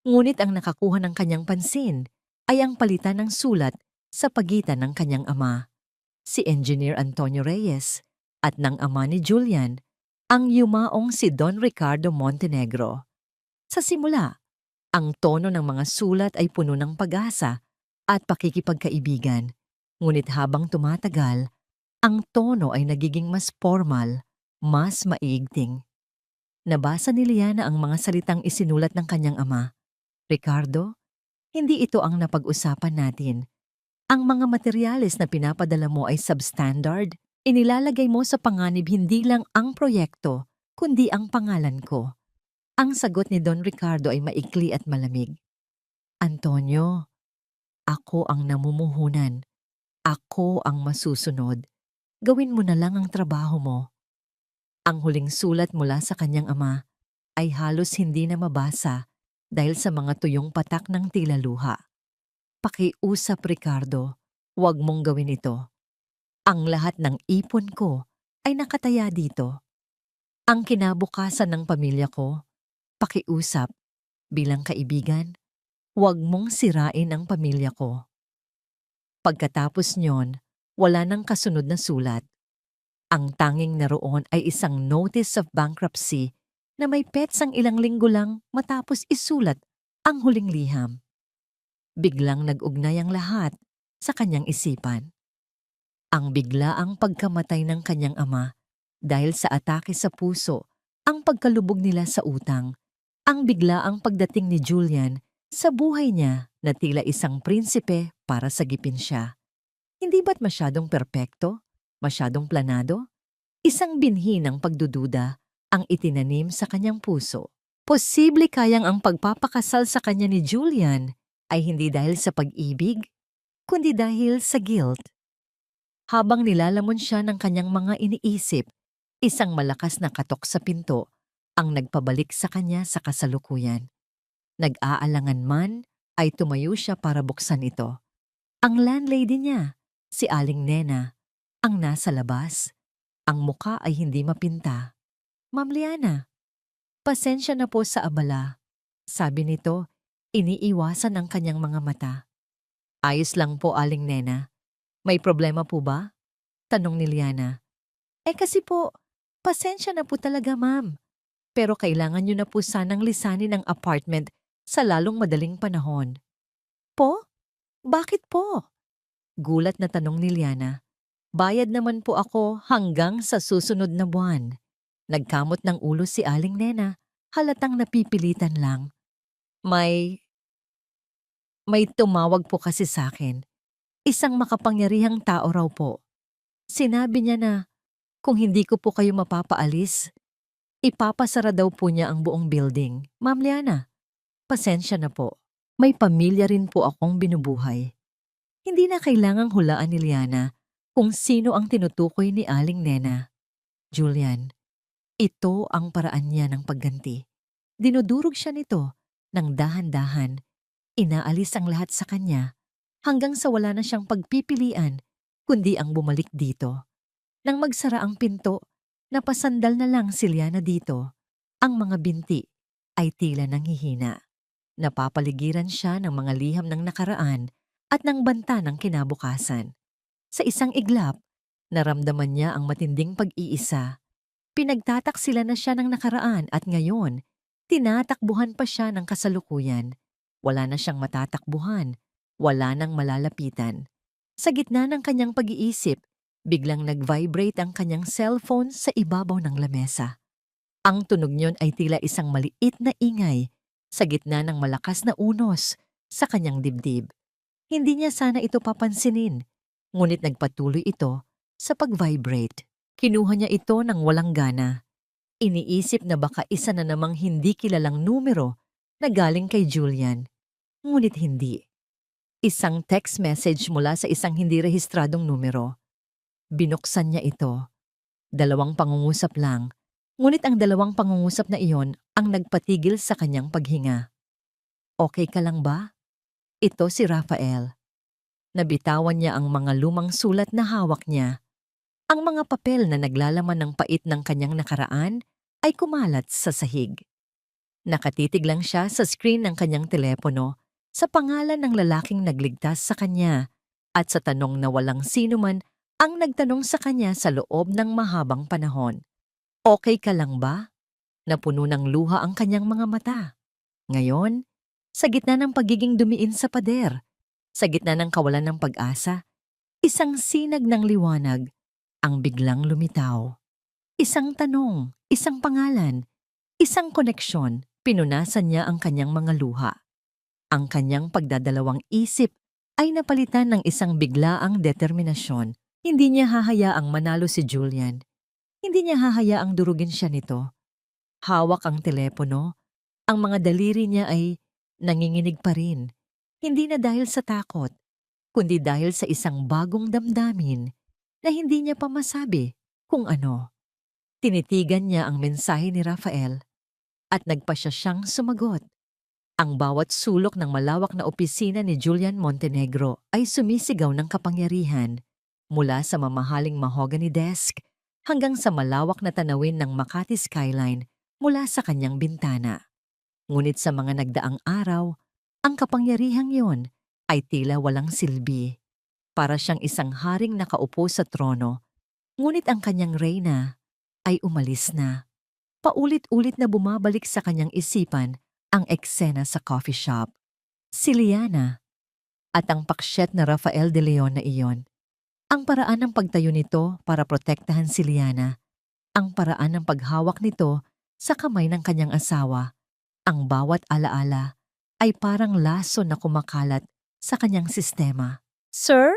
Ngunit ang nakakuha ng kanyang pansin ay ang palitan ng sulat sa pagitan ng kanyang ama, si Engineer Antonio Reyes, at ng ama ni Julian, ang yumaong si Don Ricardo Montenegro. Sa simula, ang tono ng mga sulat ay puno ng pag-asa at pakikipagkaibigan. Ngunit habang tumatagal, ang tono ay nagiging mas formal, mas maigting. Nabasa ni Liana ang mga salitang isinulat ng kanyang ama. Ricardo, hindi ito ang napag-usapan natin. Ang mga materyales na pinapadala mo ay substandard. Inilalagay mo sa panganib hindi lang ang proyekto, kundi ang pangalan ko. Ang sagot ni Don Ricardo ay maikli at malamig. Antonio, ako ang namumuhunan. Ako ang masusunod. Gawin mo na lang ang trabaho mo. Ang huling sulat mula sa kanyang ama ay halos hindi na mabasa dahil sa mga tuyong patak ng tila luha. Pakiusap, Ricardo, huwag mong gawin ito. Ang lahat ng ipon ko ay nakataya dito. Ang kinabukasan ng pamilya ko, pakiusap, bilang kaibigan, huwag mong sirain ang pamilya ko. Pagkatapos nyon, wala nang kasunod na sulat. Ang tanging naroon ay isang notice of bankruptcy na may petsang ilang linggo lang matapos isulat ang huling liham. Biglang nag-ugnay ang lahat sa kanyang isipan. Ang biglaang pagkamatay ng kanyang ama dahil sa atake sa puso, ang pagkalubog nila sa utang, ang biglaang pagdating ni Julian sa buhay niya na tila isang prinsipe para sagipin siya. Hindi ba't masyadong perpekto? Masyadong planado? Isang binhi ng pagdududa ang itinanim sa kanyang puso. Posible kayang ang pagpapakasal sa kanya ni Julian ay hindi dahil sa pag-ibig, kundi dahil sa guilt. Habang nilalamon siya ng kanyang mga iniisip, isang malakas na katok sa pinto ang nagpabalik sa kanya sa kasalukuyan. Nag-aalangan man ay tumayo siya para buksan ito. Ang landlady niya, si Aling Nena, ang nasa labas. Ang muka ay hindi mapinta. Ma'am Liana, pasensya na po sa abala. Sabi nito, iniiwasan ang kanyang mga mata. Ayos lang po, Aling Nena. May problema po ba? Tanong ni Liana. Kasi po, pasensya na po talaga, ma'am. Pero kailangan niyo na po sanang lisanin ang apartment sa lalong madaling panahon. Po? Bakit po? Gulat na tanong ni Liana. Bayad naman po ako hanggang sa susunod na buwan. Nagkamot ng ulo si Aling Nena, halatang napipilitan lang. May tumawag po kasi sa akin. Isang makapangyarihang tao raw po. Sinabi niya na kung hindi ko po kayo mapapaalis, ipapasara daw po niya ang buong building. Ma'am Liana, pasensya na po. May pamilya rin po akong binubuhay. Hindi na kailangang hulaan ni Liana kung sino ang tinutukoy ni Aling Nena. Julian, ito ang paraan niya ng pagganti. Dinudurog siya nito ng dahan-dahan. Inaalis ang lahat sa kanya hanggang sa wala na siyang pagpipilian kundi ang bumalik dito. Nang magsara ang pinto, napasandal na lang si Liana dito. Ang mga binti ay tila nanghihina. Napapaligiran siya ng mga liham ng nakaraan at ng banta ng kinabukasan. Sa isang iglap, naramdaman niya ang matinding pag-iisa. Pinagtataksila na siya ng nakaraan at ngayon, tinatakbuhan pa siya ng kasalukuyan. Wala na siyang matatakbuhan, wala nang malalapitan. Sa gitna ng kanyang pag-iisip, biglang nag-vibrate ang kanyang cellphone sa ibabaw ng lamesa. Ang tunog niyon ay tila isang maliit na ingay sa gitna ng malakas na unos sa kanyang dibdib. Hindi niya sana ito papansinin, ngunit nagpatuloy ito sa pag-vibrate. Kinuha niya ito ng walang gana. Iniisip na baka isa na namang hindi kilalang numero na galing kay Julian. Ngunit hindi. Isang text message mula sa isang hindi rehistradong numero. Binuksan niya ito. 2 pangungusap lang. Ngunit ang 2 pangungusap na iyon ang nagpatigil sa kanyang paghinga. Okay ka lang ba? Ito si Rafael. Nabitawan niya ang mga lumang sulat na hawak niya. Ang mga papel na naglalaman ng pait ng kanyang nakaraan ay kumalat sa sahig. Nakatitig lang siya sa screen ng kanyang telepono sa pangalan ng lalaking nagligtas sa kanya at sa tanong na walang sino man ang nagtanong sa kanya sa loob ng mahabang panahon. Okay ka lang ba? Napuno ng luha ang kanyang mga mata. Ngayon, sa gitna ng pagiging dumiin sa pader, sa gitna ng kawalan ng pag-asa, isang sinag ng liwanag ang biglang lumitaw. Isang tanong, isang pangalan, isang koneksyon, pinunasan niya ang kanyang mga luha. Ang kanyang pagdadalawang isip ay napalitan ng isang biglaang determinasyon. Hindi niya hahayaang manalo si Julian. Hindi niya hahayaang durugin siya nito. Hawak ang telepono, ang mga daliri niya ay nanginginig pa rin. Hindi na dahil sa takot, kundi dahil sa isang bagong damdamin na hindi niya pa masabi kung ano. Tinitigan niya ang mensahe ni Rafael at nagpasya siyang sumagot. Ang bawat sulok ng malawak na opisina ni Julian Montenegro ay sumisigaw ng kapangyarihan mula sa mamahaling mahogany desk hanggang sa malawak na tanawin ng Makati skyline mula sa kanyang bintana. Ngunit sa mga nagdaang araw, ang kapangyarihang yon ay tila walang silbi. Para siyang isang haring nakaupo sa trono, ngunit ang kanyang reyna ay umalis na. Paulit-ulit na bumabalik sa kanyang isipan ang eksena sa coffee shop. Si Liana at ang paksyet na Rafael de Leon na iyon. Ang paraan ng pagtayo nito para protektahan si Liana. Ang paraan ng paghawak nito sa kamay ng kanyang asawa. Ang bawat alaala ay parang laso na kumakalat sa kanyang sistema. Sir?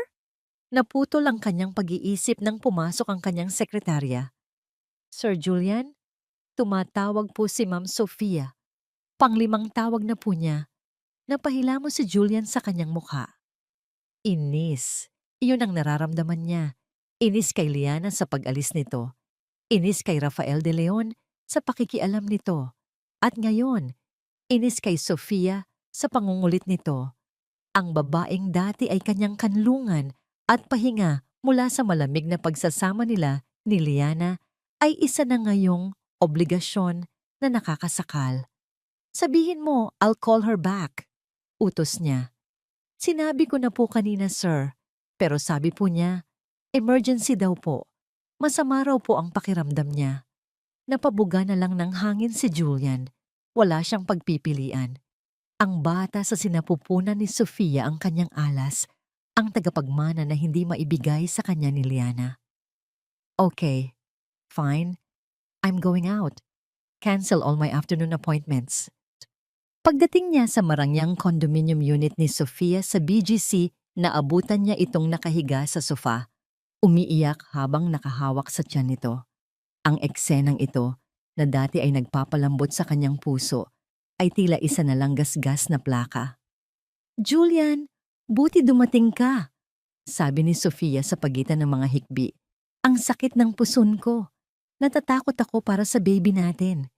Naputol ang kanyang pag-iisip nang pumasok ang kanyang sekretarya. Sir Julian? Tumatawag po si Ma'am Sofia. Pang-5 tawag na po niya. Napahila mo si Julian sa kanyang mukha. Inis. Iyon ang nararamdaman niya. Inis kay Liana sa pag-alis nito. Inis kay Rafael de Leon sa pakikialam nito. At ngayon, inis kay Sofia sa pangungulit nito. Ang babaeng dati ay kanyang kanlungan at pahinga mula sa malamig na pagsasama nila ni Liana ay isa na ngayong obligasyon na nakakasakal. Sabihin mo, I'll call her back. Utos niya. Sinabi ko na po kanina, sir. Pero sabi po niya, emergency daw po. Masama raw po ang pakiramdam niya. Napabuga na lang ng hangin si Julian. Wala siyang pagpipilian. Ang bata sa sinapupunan ni Sofia ang kanyang alas, ang tagapagmana na hindi maibigay sa kanya ni Liana. Okay, fine. I'm going out. Cancel all my afternoon appointments. Pagdating niya sa marangyang condominium unit ni Sofia sa BGC, naabutan niya itong nakahiga sa sofa, umiiyak habang nakahawak sa tiyan nito. Ang eksenang ito, na dati ay nagpapalambot sa kanyang puso, ay tila isa na lang gasgas na plaka. Julian, buti dumating ka, sabi ni Sofia sa pagitan ng mga hikbi. Ang sakit ng puson ko. Natatakot ako para sa baby natin.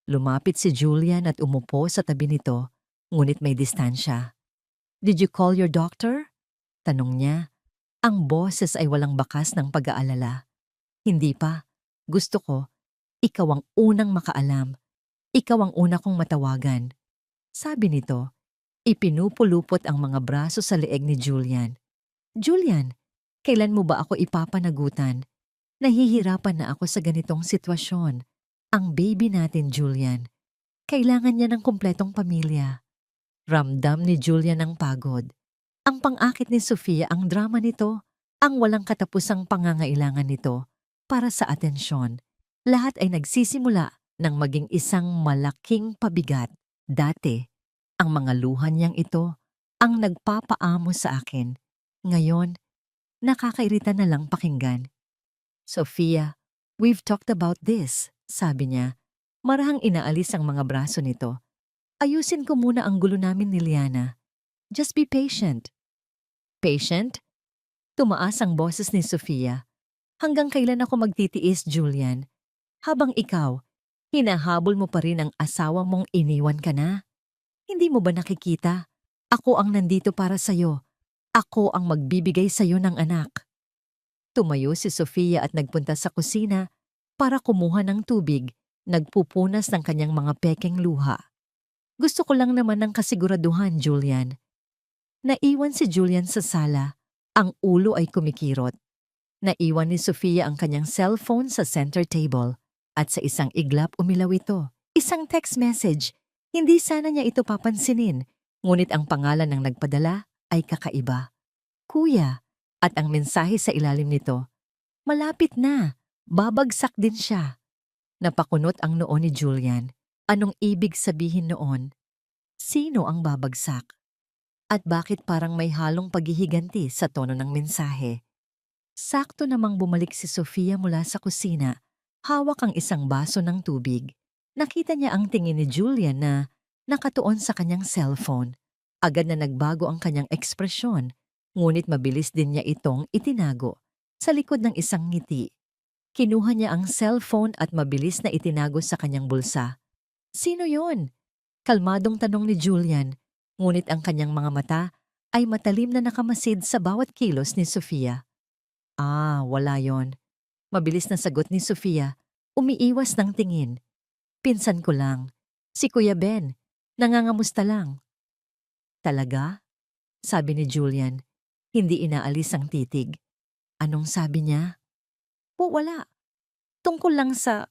Lumapit si Julian at umupo sa tabi nito, ngunit may distansya. Did you call your doctor? Tanong niya. Ang boses ay walang bakas ng pag-aalala. Hindi pa. Gusto ko, ikaw ang unang makaalam. Ikaw ang una kong matawagan. Sabi nito, ipinupulupot ang mga braso sa leeg ni Julian. Julian, kailan mo ba ako ipapanagutan? Nahihirapan na ako sa ganitong sitwasyon. Ang baby natin, Julian. Kailangan niya ng kumpletong pamilya. Ramdam ni Julian ang pagod. Ang pang-akit ni Sofia ang drama nito, ang walang katapusang pangangailangan nito para sa atensyon. Lahat ay nagsisimula ng maging isang malaking pabigat. Dati, ang mga luha niyang ito ang nagpapaamo sa akin. Ngayon, nakakairita na lang pakinggan. Sofia, we've talked about this, sabi niya. Marahang inaalis ang mga braso nito. Ayusin ko muna ang gulo namin ni Liana. Just be patient. Patient? Tumaas ang boses ni Sofia. Hanggang kailan ako magtitiis, Julian? Habang ikaw, hinahabol mo pa rin ang asawa mong iniwan ka na? Hindi mo ba nakikita? Ako ang nandito para sa'yo. Ako ang magbibigay sa'yo ng anak. Tumayo si Sofia at nagpunta sa kusina para kumuha ng tubig, nagpupunas ng kanyang mga pekeng luha. Gusto ko lang naman ng kasiguraduhan, Julian. Naiwan si Julian sa sala. Ang ulo ay kumikirot. Naiwan ni Sofia ang kanyang cellphone sa center table at sa isang iglap umilaw ito. Isang text message. Hindi sana niya ito papansinin, ngunit ang pangalan ng nagpadala ay kakaiba. Kuya, at ang mensahe sa ilalim nito, malapit na, babagsak din siya. Napakunot ang noo ni Julian. Anong ibig sabihin noon? Sino ang babagsak? At bakit parang may halong paghihiganti sa tono ng mensahe? Sakto namang bumalik si Sofia mula sa kusina, hawak ang isang baso ng tubig. Nakita niya ang tingin ni Julian na nakatuon sa kanyang cellphone. Agad na nagbago ang kanyang ekspresyon, ngunit mabilis din niya itong itinago sa likod ng isang ngiti. Kinuha niya ang cellphone at mabilis na itinago sa kanyang bulsa. Sino yon? Kalmadong tanong ni Julian, ngunit ang kanyang mga mata ay matalim na nakamasid sa bawat kilos ni Sofia. Wala yon. Mabilis na sagot ni Sofia, umiiwas ng tingin. Pinsan ko lang. Si Kuya Ben, nangangamusta lang. Talaga? Sabi ni Julian, hindi inaalis ang titig. Anong sabi niya? Wala. Tungkol lang sa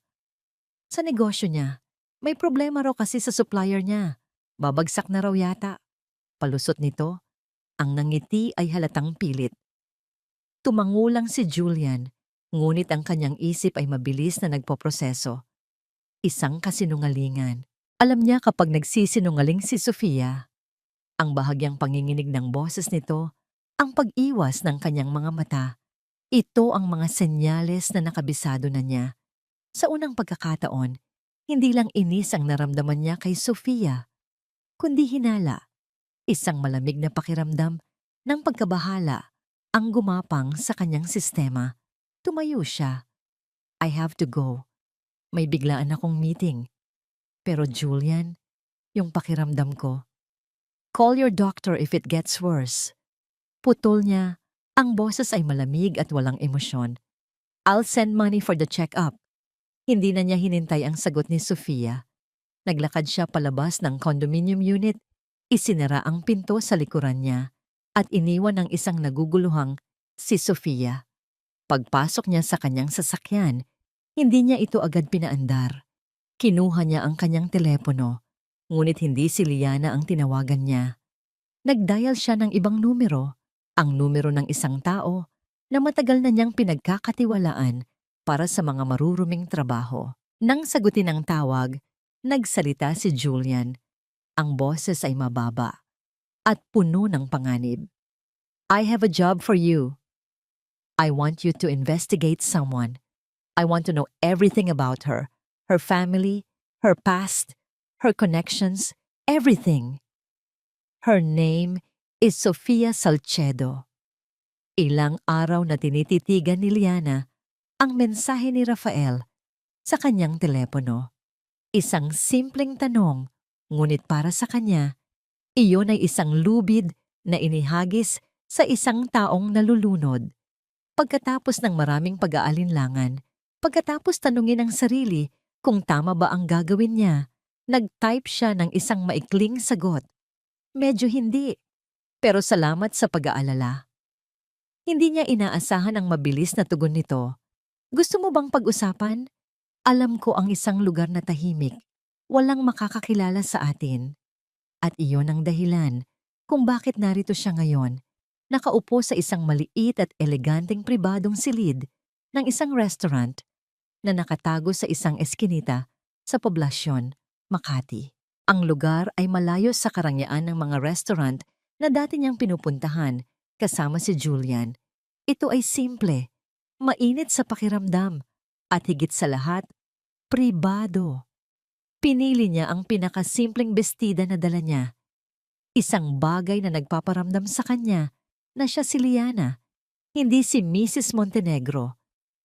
negosyo niya. May problema raw kasi sa supplier niya. Babagsak na raw yata. Palusot nito, ang nangiti ay halatang pilit. Tumangulang si Julian, ngunit ang kanyang isip ay mabilis na nagpoproseso. Isang kasinungalingan. Alam niya kapag nagsisinungaling si Sofia, ang bahagyang panginginig ng boses nito, ang pag-iwas ng kanyang mga mata, ito ang mga senyales na nakabisado na niya. Sa unang pagkakataon, hindi lang inis ang naramdaman niya kay Sofia, kundi hinala. Isang malamig na pakiramdam ng pagkabahala ang gumapang sa kanyang sistema. Tumayo siya. I have to go. May biglaan akong meeting. Pero Julian, yung pakiramdam ko. Call your doctor if it gets worse. Putol niya, ang boses ay malamig at walang emosyon. I'll send money for the check-up. Hindi na niya hinintay ang sagot ni Sofia. Naglakad siya palabas ng condominium unit, isinara ang pinto sa likuran niya at iniwan ng isang naguguluhang si Sofia. Pagpasok niya sa kanyang sasakyan, hindi niya ito agad pinaandar. Kinuha niya ang kanyang telepono, ngunit hindi si Liana ang tinawagan niya. Nagdial siya ng ibang numero, ang numero ng isang tao na matagal na niyang pinagkakatiwalaan para sa mga maruruming trabaho. Nang sagutin ang tawag, nagsalita si Julian. Ang boses ay mababa at puno ng panganib. I have a job for you. I want you to investigate someone. I want to know everything about her family, her past, her connections, everything. Her name is Sofia Salcedo. Ilang araw na tinititigan ni Liana ang mensahe ni Rafael sa kanyang telepono. Isang simpleng tanong, ngunit para sa kanya, iyon ay isang lubid na inihagis sa isang taong nalulunod. Pagkatapos ng maraming pag-aalinlangan, pagkatapos tanungin ang sarili kung tama ba ang gagawin niya, Nag-type siya ng isang maikling sagot. Medyo hindi, pero salamat sa pag-aalala. Hindi niya inaasahan ang mabilis na tugon nito. Gusto mo bang pag-usapan? Alam ko ang isang lugar na tahimik. Walang makakakilala sa atin. At iyon ang dahilan kung bakit narito siya ngayon. Nakaupo sa isang maliit at eleganteng pribadong silid ng isang restaurant na nakatago sa isang eskinita sa poblasyon, Makati. Ang lugar ay malayo sa karangyaan ng mga restaurant na dati niyang pinupuntahan kasama si Julian. Ito ay simple, mainit sa pakiramdam, at higit sa lahat, pribado. Pinili niya ang pinakasimpleng bestida na dala niya. Isang bagay na nagpaparamdam sa kanya na siya si Liana, hindi si Mrs. Montenegro.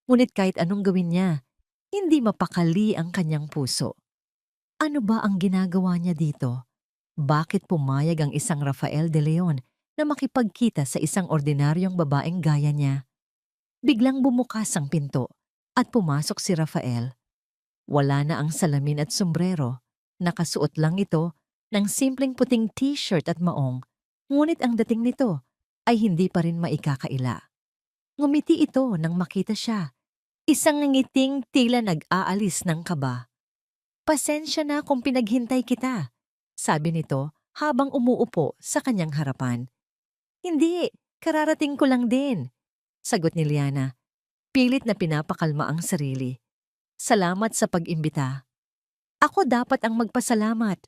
Ngunit kahit anong gawin niya, hindi mapakali ang kanyang puso. Ano ba ang ginagawa niya dito? Bakit pumayag ang isang Rafael de Leon na makipagkita sa isang ordinaryong babaeng gaya niya? Biglang bumukas ang pinto at pumasok si Rafael. Wala na ang salamin at sombrero. Nakasuot lang ito ng simpleng puting t-shirt at maong. Ngunit ang dating nito ay hindi pa rin maikakaila. Ngumiti ito nang makita siya. Isang ngiting tila nag-aalis ng kaba. Pasensya na kung pinaghintay kita, sabi nito habang umuupo sa kanyang harapan. Hindi, kararating ko lang din, sagot ni Liana. Pilit na pinapakalma ang sarili. Salamat sa pag-imbita. Ako dapat ang magpasalamat,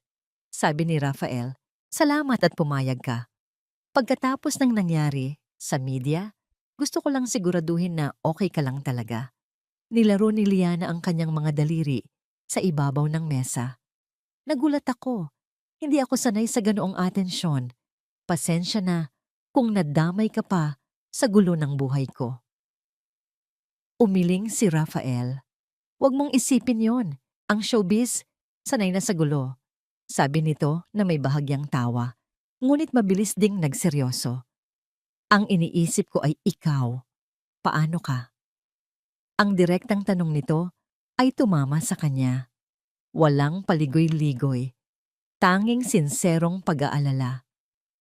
sabi ni Rafael. Salamat at pumayag ka. Pagkatapos ng nangyari sa media, gusto ko lang siguraduhin na okay ka lang talaga. Nilaro ni Liana ang kanyang mga daliri sa ibabaw ng mesa. Nagulat ako. Hindi ako sanay sa ganoong atensyon. Pasensya na kung nadamay ka pa sa gulo ng buhay ko. Umiling si Rafael. Huwag mong isipin yon. Ang showbiz, sanay na sa gulo. Sabi nito na may bahagyang tawa. Ngunit mabilis ding nagseryoso. Ang iniisip ko ay ikaw. Paano ka? Ang direktang tanong nito ay tumama sa kanya. Walang paligoy-ligoy. Tanging sinserong pag-aalala.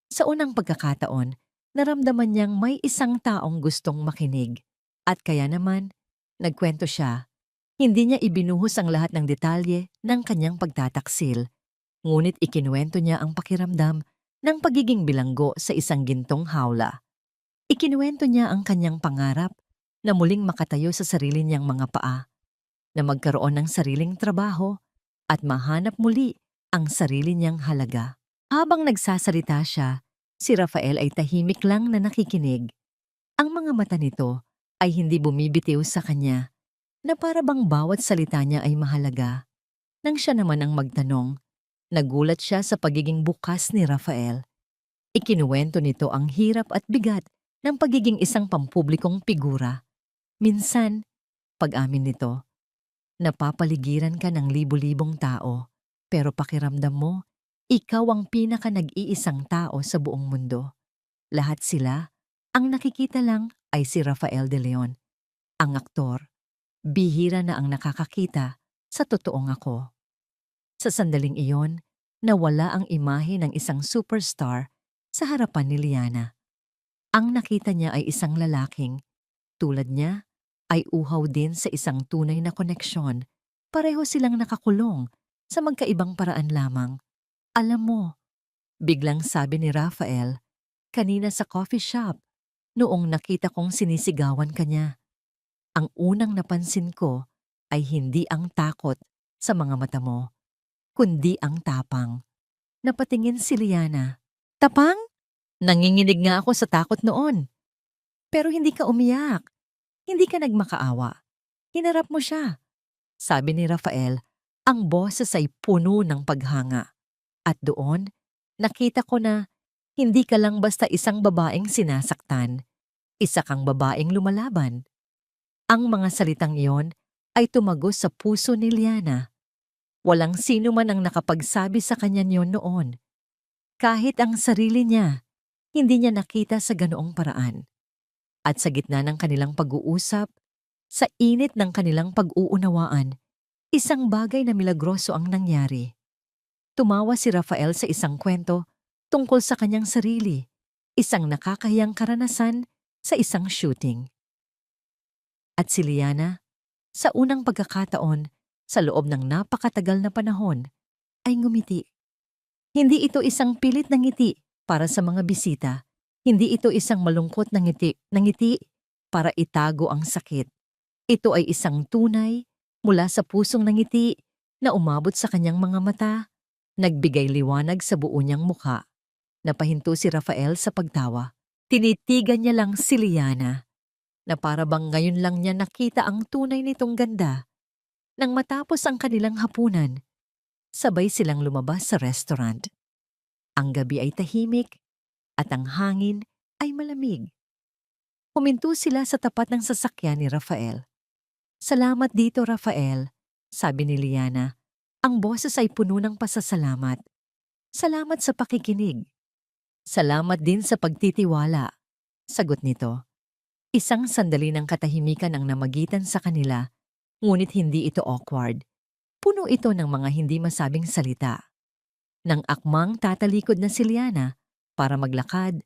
Sa unang pagkakataon, naramdaman niyang may isang taong gustong makinig. At kaya naman, nagkwento siya. Hindi niya ibinuhos ang lahat ng detalye ng kanyang pagtataksil. Ngunit ikinuwento niya ang pakiramdam ng pagiging bilanggo sa isang gintong hawla. Ikinuwento niya ang kanyang pangarap na muling makatayo sa sarili niyang mga paa, na magkaroon ng sariling trabaho at mahanap muli ang sarili niyang halaga. Habang nagsasalita siya, si Rafael ay tahimik lang na nakikinig. Ang mga mata nito ay hindi bumibitiw sa kanya, na para bang bawat salita niya ay mahalaga. Nang siya naman ang magtanong, nagulat siya sa pagiging bukas ni Rafael. Ikinuwento nito ang hirap at bigat ng pagiging isang pampublikong figura. Minsan, pag-amin nito, napapaligiran ka ng libu-libong tao, pero pakiramdam mo, ikaw ang pinaka nag-iisang tao sa buong mundo. Lahat sila, ang nakikita lang ay si Rafael de Leon, ang aktor. Bihira na ang nakakakita sa totoong ako. Sa sandaling iyon, nawala ang imahe ng isang superstar sa harapan ni Liana. Ang nakita niya ay isang lalaking, tulad niya, ay uhaw din sa isang tunay na koneksyon. Pareho silang nakakulong sa magkaibang paraan lamang. Alam mo, biglang sabi ni Rafael, kanina sa coffee shop, noong nakita kong sinisigawan ka niya. Ang unang napansin ko ay hindi ang takot sa mga mata mo, kundi ang tapang. Napatingin si Liana. Tapang? Nanginginig nga ako sa takot noon. Pero hindi ka umiyak. Hindi ka nagmakaawa. Hinarap mo siya. Sabi ni Rafael, ang boses ay puno ng paghanga. At doon, nakita ko na hindi ka lang basta isang babaeng sinasaktan. Isa kang babaeng lumalaban. Ang mga salitang iyon ay tumagos sa puso ni Liana. Walang sino man ang nakapagsabi sa kanya niyon noon. Kahit ang sarili niya, hindi niya nakita sa ganoong paraan. At sa gitna ng kanilang pag-uusap, sa init ng kanilang pag-uunawaan, isang bagay na milagroso ang nangyari. Tumawa si Rafael sa isang kwento tungkol sa kanyang sarili, isang nakakahiyang karanasan sa isang shooting. At si Liana, sa unang pagkakataon, sa loob ng napakatagal na panahon, ay ngumiti. Hindi ito isang pilit na ngiti para sa mga bisita. Hindi ito isang malungkot na ngiti para itago ang sakit. Ito ay isang tunay mula sa pusong ngiti na umabot sa kanyang mga mata, nagbigay liwanag sa buo niyang mukha. Napahinto si Rafael sa pagtawa. Tinitigan niya lang si Liana, na para bang ngayon lang niya nakita ang tunay nitong ganda. Nang matapos ang kanilang hapunan, sabay silang lumabas sa restaurant. Ang gabi ay tahimik at ang hangin ay malamig. Huminto sila sa tapat ng sasakyan ni Rafael. "Salamat dito, Rafael," sabi ni Liana. Ang boses ay puno ng pasasalamat. "Salamat sa pakikinig." "Salamat din sa pagtitiwala," sagot nito. Isang sandali ng katahimikan ang namagitan sa kanila, ngunit hindi ito awkward. Puno ito ng mga hindi masabing salita. Nang akmang tatalikod na si Liana para maglakad,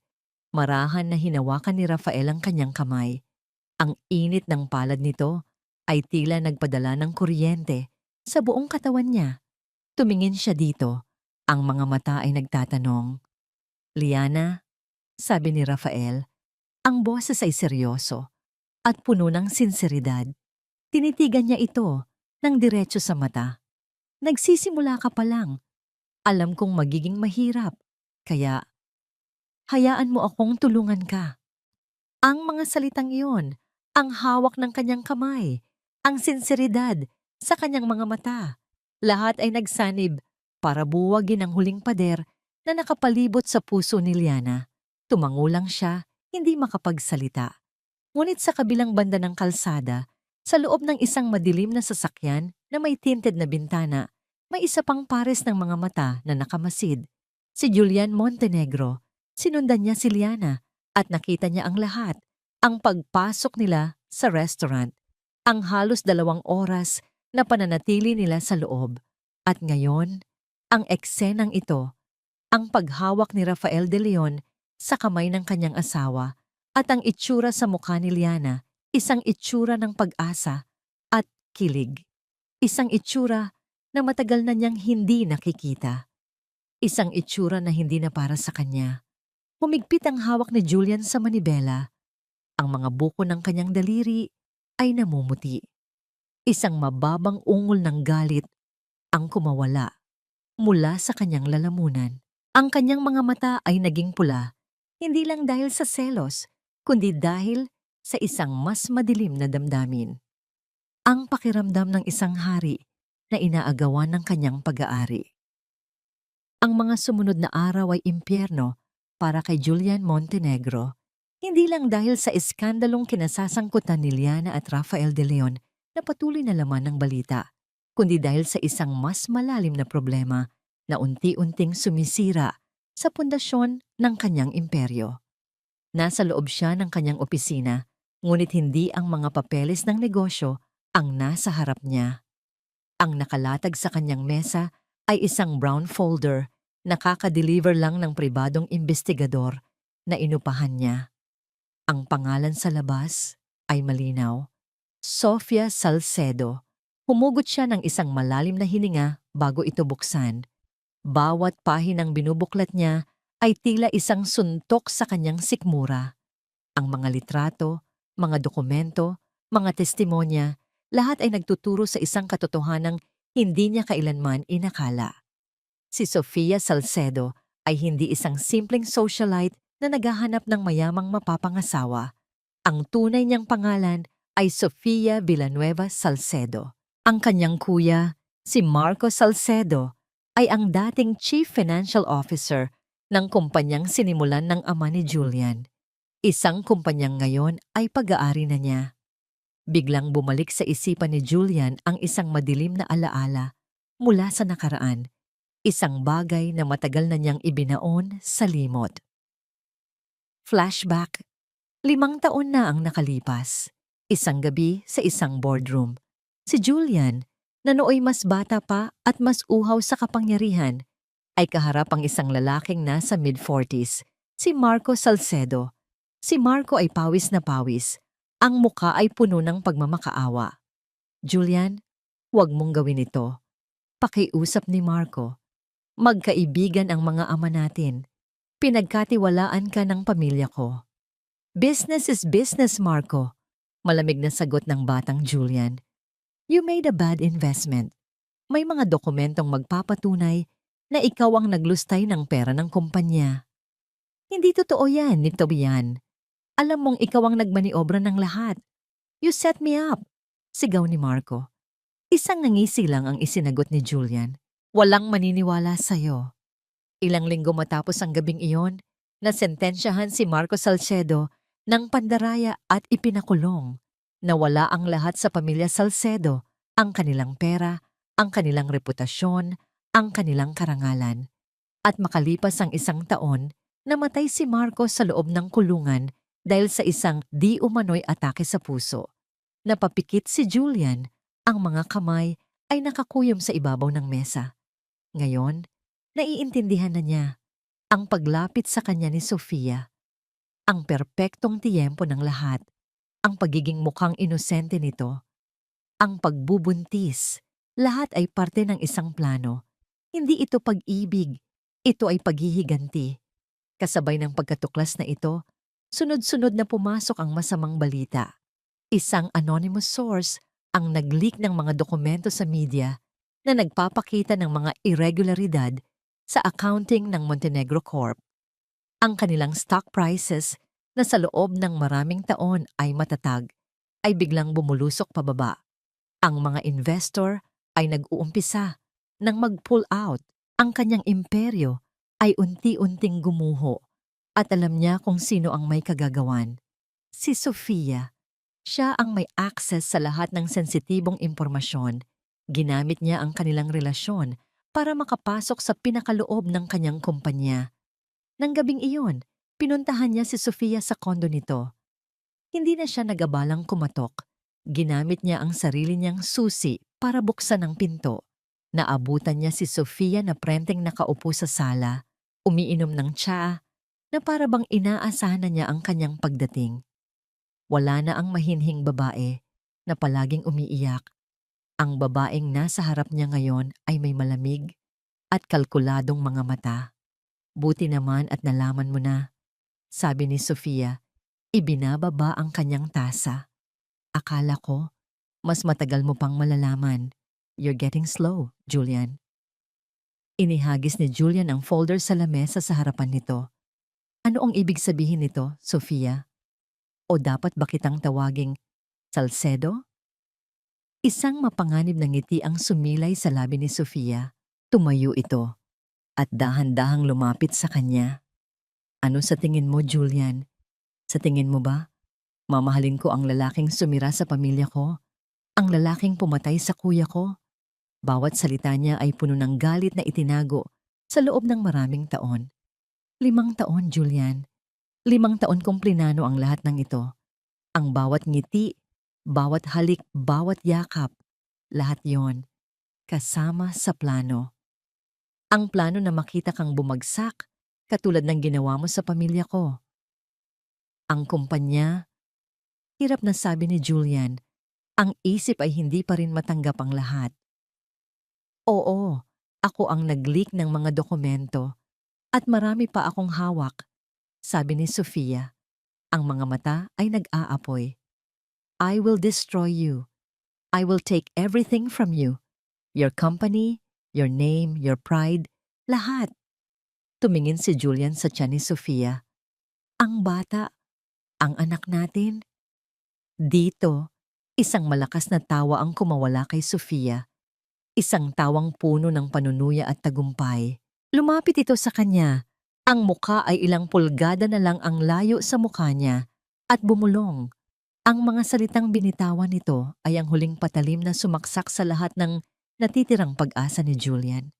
marahan na hinawakan ni Rafael ang kanyang kamay. Ang init ng palad nito ay tila nagpadala ng kuryente sa buong katawan niya. Tumingin siya dito. Ang mga mata ay nagtatanong. "Liana," sabi ni Rafael. Ang boses ay seryoso at puno ng sinseridad. Tinitigan niya ito ng diretso sa mata. "Nagsisimula ka pa lang. Alam kong magiging mahirap. Kaya, hayaan mo akong tulungan ka." Ang mga salitang iyon, ang hawak ng kanyang kamay, ang sinseridad sa kanyang mga mata, lahat ay nagsanib para buwagin ang huling pader na nakapalibot sa puso ni Liana. Tumango lang siya, hindi makapagsalita. Ngunit sa kabilang banda ng kalsada, sa loob ng isang madilim na sasakyan na may tinted na bintana, may isa pang pares ng mga mata na nakamasid. Si Julian Montenegro. Sinundan niya si Liana at nakita niya ang lahat. Ang pagpasok nila sa restaurant, ang halos 2 oras na pananatili nila sa loob. At ngayon, ang eksenang ito, ang paghawak ni Rafael de Leon sa kamay ng kanyang asawa at ang itsura sa mukha ni Liana, isang itsura ng pag-asa at kilig. Isang itsura na matagal na niyang hindi nakikita. Isang itsura na hindi na para sa kanya. Humigpit ang hawak ni Julian sa manibela. Ang mga buko ng kanyang daliri ay namumuti. Isang mababang ungol ng galit ang kumawala mula sa kanyang lalamunan. Ang kanyang mga mata ay naging pula, hindi lang dahil sa selos, kundi dahil sa isang mas madilim na damdamin. Ang pakiramdam ng isang hari na inaagawan ng kanyang pag-aari. Ang mga sumunod na araw ay impyerno para kay Julian Montenegro, hindi lang dahil sa iskandalong kinasasangkutan ni Liana at Rafael de Leon na patuloy na laman ng balita, kundi dahil sa isang mas malalim na problema na unti-unting sumisira sa pundasyon ng kanyang imperyo. Nasa loob siya ng kanyang opisina, ngunit hindi ang mga papeles ng negosyo ang nasa harap niya. Ang nakalatag sa kanyang mesa ay isang brown folder na kaka-deliver lang ng pribadong investigador na inupahan niya. Ang pangalan sa labas ay malinaw, Sofia Salcedo. Humugot siya ng isang malalim na hininga bago ito buksan. Bawat pahinang binubuklat niya ay tila isang suntok sa kanyang sikmura. Ang mga litrato, mga dokumento, mga testimonya, lahat ay nagtuturo sa isang katotohanang hindi niya kailanman inakala. Si Sofia Salcedo ay hindi isang simpleng socialite na naghahanap ng mayamang mapapangasawa. Ang tunay niyang pangalan ay Sofia Villanueva Salcedo. Ang kanyang kuya, si Marco Salcedo, ay ang dating Chief Financial Officer ng kumpanyang sinimulan ng ama ni Julian. Isang kumpanyang ngayon ay pag-aari na niya. Biglang bumalik sa isipan ni Julian ang isang madilim na alaala mula sa nakaraan. Isang bagay na matagal na niyang ibinaon sa limot. Flashback. 5 taon na ang nakalipas. Isang gabi sa isang boardroom. Si Julian, na nooy mas bata pa at mas uhaw sa kapangyarihan, ay kaharap ang isang lalaking nasa mid-40s, si Marco Salcedo. Si Marco ay pawis na pawis. Ang muka ay puno ng pagmamakaawa. Julian, huwag mong gawin ito. Pakiusap ni Marco. Magkaibigan ang mga ama natin. Pinagkatiwalaan ka ng pamilya ko. Business is business, Marco. Malamig na sagot ng batang Julian. You made a bad investment. May mga dokumentong magpapatunay na ikaw ang naglustay ng pera ng kumpanya. Hindi totoo yan, ni Tobian. Alam mong ikaw ang nagmaniobra ng lahat. You set me up. Sigaw ni Marco. Isang nangisi lang ang isinagot ni Julian. Walang maniniwala sa'yo. Ilang linggo matapos ang gabing iyon, nasentensyahan si Marco Salcedo ng pandaraya at ipinakulong. Nawala ang lahat sa pamilya Salcedo, ang kanilang pera, ang kanilang reputasyon, ang kanilang karangalan. At makalipas ang 1 taon, namatay si Marco sa loob ng kulungan dahil sa isang di umano'y atake sa puso. Napapikit si Julian, ang mga kamay ay nakakuyom sa ibabaw ng mesa. Ngayon, naiintindihan na niya ang paglapit sa kanya ni Sofia, ang perpektong tiyempo ng lahat, ang pagiging mukhang inosente nito, ang pagbubuntis, lahat ay parte ng isang plano. Hindi ito pag-ibig, ito ay paghihiganti. Kasabay ng pagkatuklas na ito, sunod-sunod na pumasok ang masamang balita. Isang anonymous source ang nag-leak ng mga dokumento sa media na nagpapakita ng mga irregularidad sa accounting ng Montenegro Corp. Ang kanilang stock prices na sa loob ng maraming taon ay matatag, ay biglang bumulusok pababa. Ang mga investor ay nag-uumpisa nang mag-pull out. Ang kanyang imperyo ay unti-unting gumuho at alam niya kung sino ang may kagagawan. Si Sofia. Siya ang may access sa lahat ng sensitibong impormasyon. Ginamit niya ang kanilang relasyon para makapasok sa pinakaloob ng kanyang kumpanya. Nang gabing iyon, pinuntahan niya si Sofia sa kondo nito. Hindi na siya nag-abalang kumatok. Ginamit niya ang sarili niyang susi para buksan ang pinto. Naabutan niya si Sofia na prenteng nakaupo sa sala, umiinom ng tsaa, na para bang inaasahan na niya ang kanyang pagdating. Wala na ang mahinhing babae na palaging umiiyak. Ang babaeng nasa harap niya ngayon ay may malamig at kalkuladong mga mata. Buti naman at nalaman mo na, sabi ni Sofia, ibinababa ang kanyang tasa. Akala ko, mas matagal mo pang malalaman. You're getting slow, Julian. Inihagis ni Julian ang folder sa lamesa sa harapan nito. Ano ang ibig sabihin nito, Sofia? O dapat ba kitang tawaging Salcedo? Isang mapanganib na ngiti ang sumilay sa labi ni Sofia. Tumayo ito at dahan-dahang lumapit sa kanya. Ano sa tingin mo, Julian? Sa tingin mo ba, mamahalin ko ang lalaking sumira sa pamilya ko? Ang lalaking pumatay sa kuya ko? Bawat salita niya ay puno ng galit na itinago sa loob ng maraming taon. 5 taon, Julian. 5 taon kong plinano ang lahat ng ito. Ang bawat ngiti, bawat halik, bawat yakap, lahat yon kasama sa plano. Ang plano na makita kang bumagsak, katulad ng ginawa mo sa pamilya ko. Ang kumpanya, hirap na sabi ni Julian, ang isip ay hindi pa rin matanggap ang lahat. Oo, ako ang nag-leak ng mga dokumento at marami pa akong hawak, sabi ni Sofia. Ang mga mata ay nag-aapoy. I will destroy you. I will take everything from you. Your company, your name, your pride, lahat. Tumingin si Julian sa tiyan ni Sofia. Ang bata, ang anak natin. Dito, isang malakas na tawa ang kumawala kay Sofia. Isang tawang puno ng panunuya at tagumpay. Lumapit ito sa kanya. Ang mukha ay ilang pulgada na lang ang layo sa mukha niya at bumulong. Ang mga salitang binitawan nito ay ang huling patalim na sumaksak sa lahat ng natitirang pag-asa ni Julian.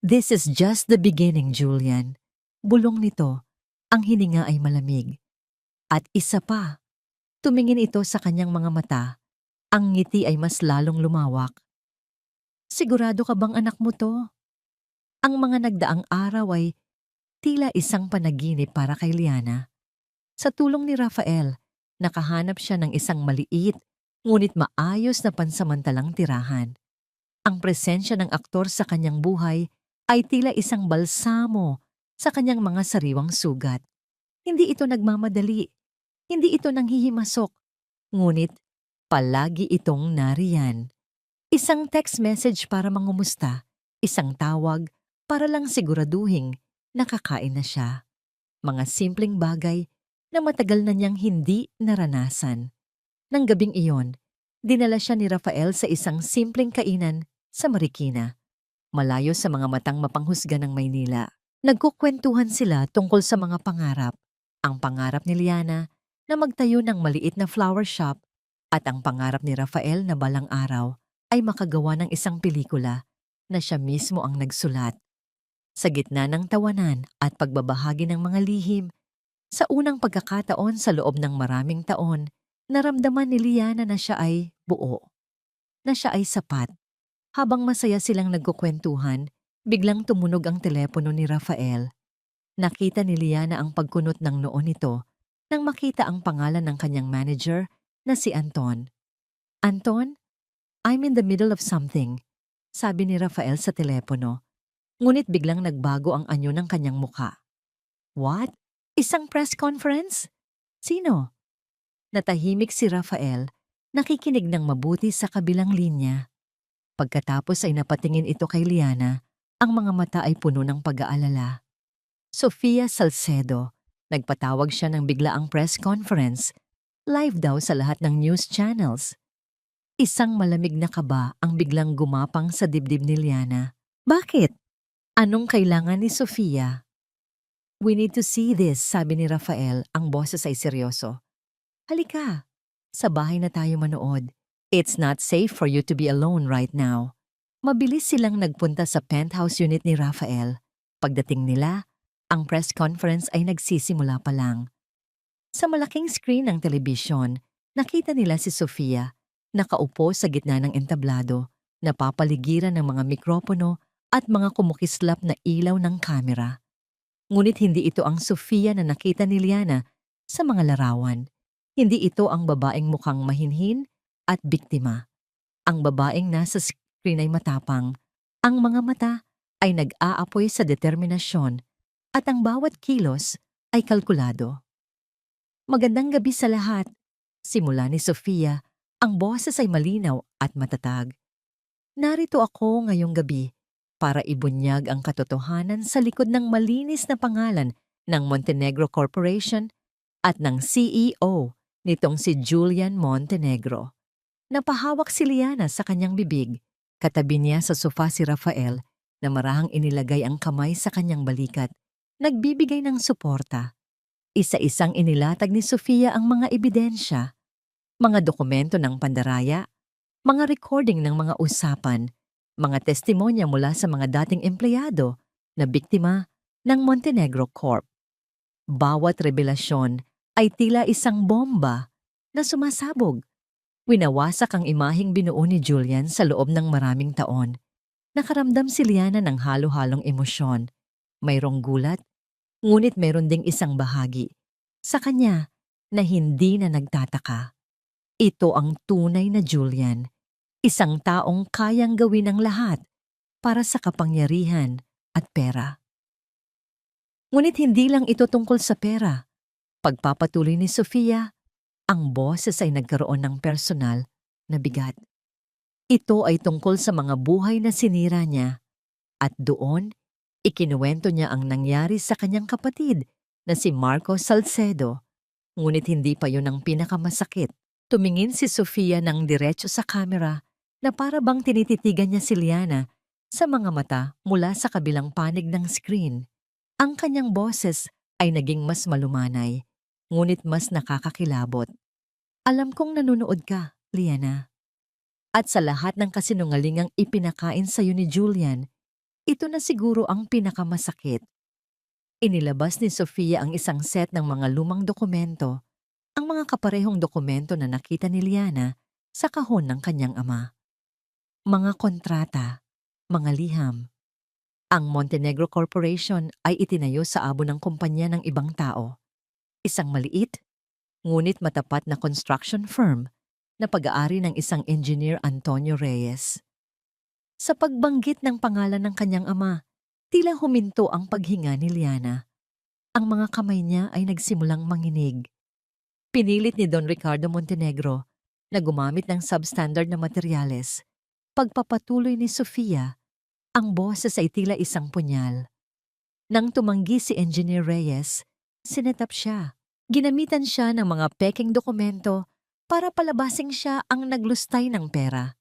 This is just the beginning, Julian. Bulong nito, ang hininga ay malamig. At isa pa, tumingin ito sa kanyang mga mata. Ang ngiti ay mas lalong lumawak. Sigurado ka bang anak mo to? Ang mga nagdaang araw ay tila isang panaginip para kay Liana. Sa tulong ni Rafael, nakahanap siya ng isang maliit ngunit maayos na pansamantalang tirahan. Ang presensya ng aktor sa kanyang buhay ay tila isang balsamo sa kanyang mga sariwang sugat. Hindi ito nagmamadali, hindi ito nanghihimasok, ngunit palagi itong nariyan. Isang text message para mangumusta, isang tawag para lang siguraduhing nakakain na siya. Mga simpleng bagay na matagal na niyang hindi naranasan. Nang gabing iyon, dinala siya ni Rafael sa isang simpleng kainan sa Marikina, malayo sa mga matang mapanghusga ng Maynila. Nagkukwentuhan sila tungkol sa mga pangarap. Ang pangarap ni Liana na magtayo ng maliit na flower shop at ang pangarap ni Rafael na balang araw ay makagawa ng isang pelikula na siya mismo ang nagsulat. Sa gitna ng tawanan at pagbabahagi ng mga lihim, sa unang pagkakataon sa loob ng maraming taon, naramdaman ni Liana na siya ay buo, na siya ay sapat. Habang masaya silang nagkukwentuhan, biglang tumunog ang telepono ni Rafael. Nakita ni Liana ang pagkunot ng noo nito nang makita ang pangalan ng kanyang manager na si Anton. Anton, I'm in the middle of something, sabi ni Rafael sa telepono. Ngunit biglang nagbago ang anyo ng kanyang muka. What? Isang press conference? Sino? Natahimik si Rafael, nakikinig ng mabuti sa kabilang linya. Pagkatapos ay napatingin ito kay Liana, ang mga mata ay puno ng pag-aalala. Sofia Salcedo, nagpatawag siya ng biglaang press conference, live daw sa lahat ng news channels. Isang malamig na kaba ang biglang gumapang sa dibdib ni Liana. Bakit? Anong kailangan ni Sofia? We need to see this, sabi ni Rafael, ang boses ay seryoso. Halika, sa bahay na tayo manood. It's not safe for you to be alone right now. Mabilis silang nagpunta sa penthouse unit ni Rafael. Pagdating nila, ang press conference ay nagsisimula pa lang. Sa malaking screen ng telebisyon, nakita nila si Sofia, nakaupo sa gitna ng entablado, napapaligiran ng mga mikropono at mga kumukislap na ilaw ng kamera. Ngunit hindi ito ang Sofia na nakita ni Liana sa mga larawan. Hindi ito ang babaeng mukhang mahinhin at biktima. Ang babaeng nasa screen ay matapang. Ang mga mata ay nag-aapoy sa determinasyon at ang bawat kilos ay kalkulado. Magandang gabi sa lahat. Simula ni Sofia, ang boses ay malinaw at matatag. Narito ako ngayong gabi para ibunyag ang katotohanan sa likod ng malinis na pangalan ng Montenegro Corporation at ng CEO nitong si Julian Montenegro. Napahawak si Liana sa kanyang bibig. Katabi niya sa sofa si Rafael na marahang inilagay ang kamay sa kanyang balikat, nagbibigay ng suporta. Isa-isang inilatag ni Sofia ang mga ebidensya, mga dokumento ng pandaraya, mga recording ng mga usapan, mga testimonya mula sa mga dating empleyado na biktima ng Montenegro Corp. Bawat revelasyon ay tila isang bomba na sumasabog. Winawasak ang imaheng binuo ni Julian sa loob ng maraming taon. Nakaramdam si Liana ng halo-halong emosyon. Mayroong gulat, ngunit mayroon ding isang bahagi sa kanya na hindi na nagtataka. Ito ang tunay na Julian. Isang taong kayang gawin ang lahat para sa kapangyarihan at pera. Ngunit hindi lang ito tungkol sa pera. Pagpapatuloy ni Sofia, ang boses ay nagkaroon ng personal na bigat. Ito ay tungkol sa mga buhay na sinira niya at doon, ikinuwento niya ang nangyari sa kanyang kapatid na si Marco Salcedo. Ngunit hindi pa yun ang pinakamasakit. Tumingin si Sofia ng diretso sa kamera na para bang tinititigan niya si Liana sa mga mata mula sa kabilang panig ng screen. Ang kanyang boses ay naging mas malumanay, ngunit mas nakakakilabot. Alam kong nanonood ka, Liana. At sa lahat ng kasinungalingang ipinakain sa iyo ni Julian, ito na siguro ang pinakamasakit. Inilabas ni Sofia ang isang set ng mga lumang dokumento, ang mga kaparehong dokumento na nakita ni Liana sa kahon ng kanyang ama. Mga kontrata, mga liham, Ang Montenegro Corporation ay itinayo sa abo ng kumpanya ng ibang tao. Isang maliit, ngunit matapat na construction firm na pag-aari ng isang engineer Antonio Reyes. Sa pagbanggit ng pangalan ng kanyang ama, tila huminto ang paghinga ni Liana. Ang mga kamay niya ay nagsimulang manginig. Pinilit ni Don Ricardo Montenegro na gumamit ng substandard na materyales. Pagpapatuloy ni Sofia, ang boses ay tila isang punyal. Nang tumanggi si Engineer Reyes, sinetap siya. Ginamitan siya ng mga peking dokumento para palabasing siya ang naglustay ng pera.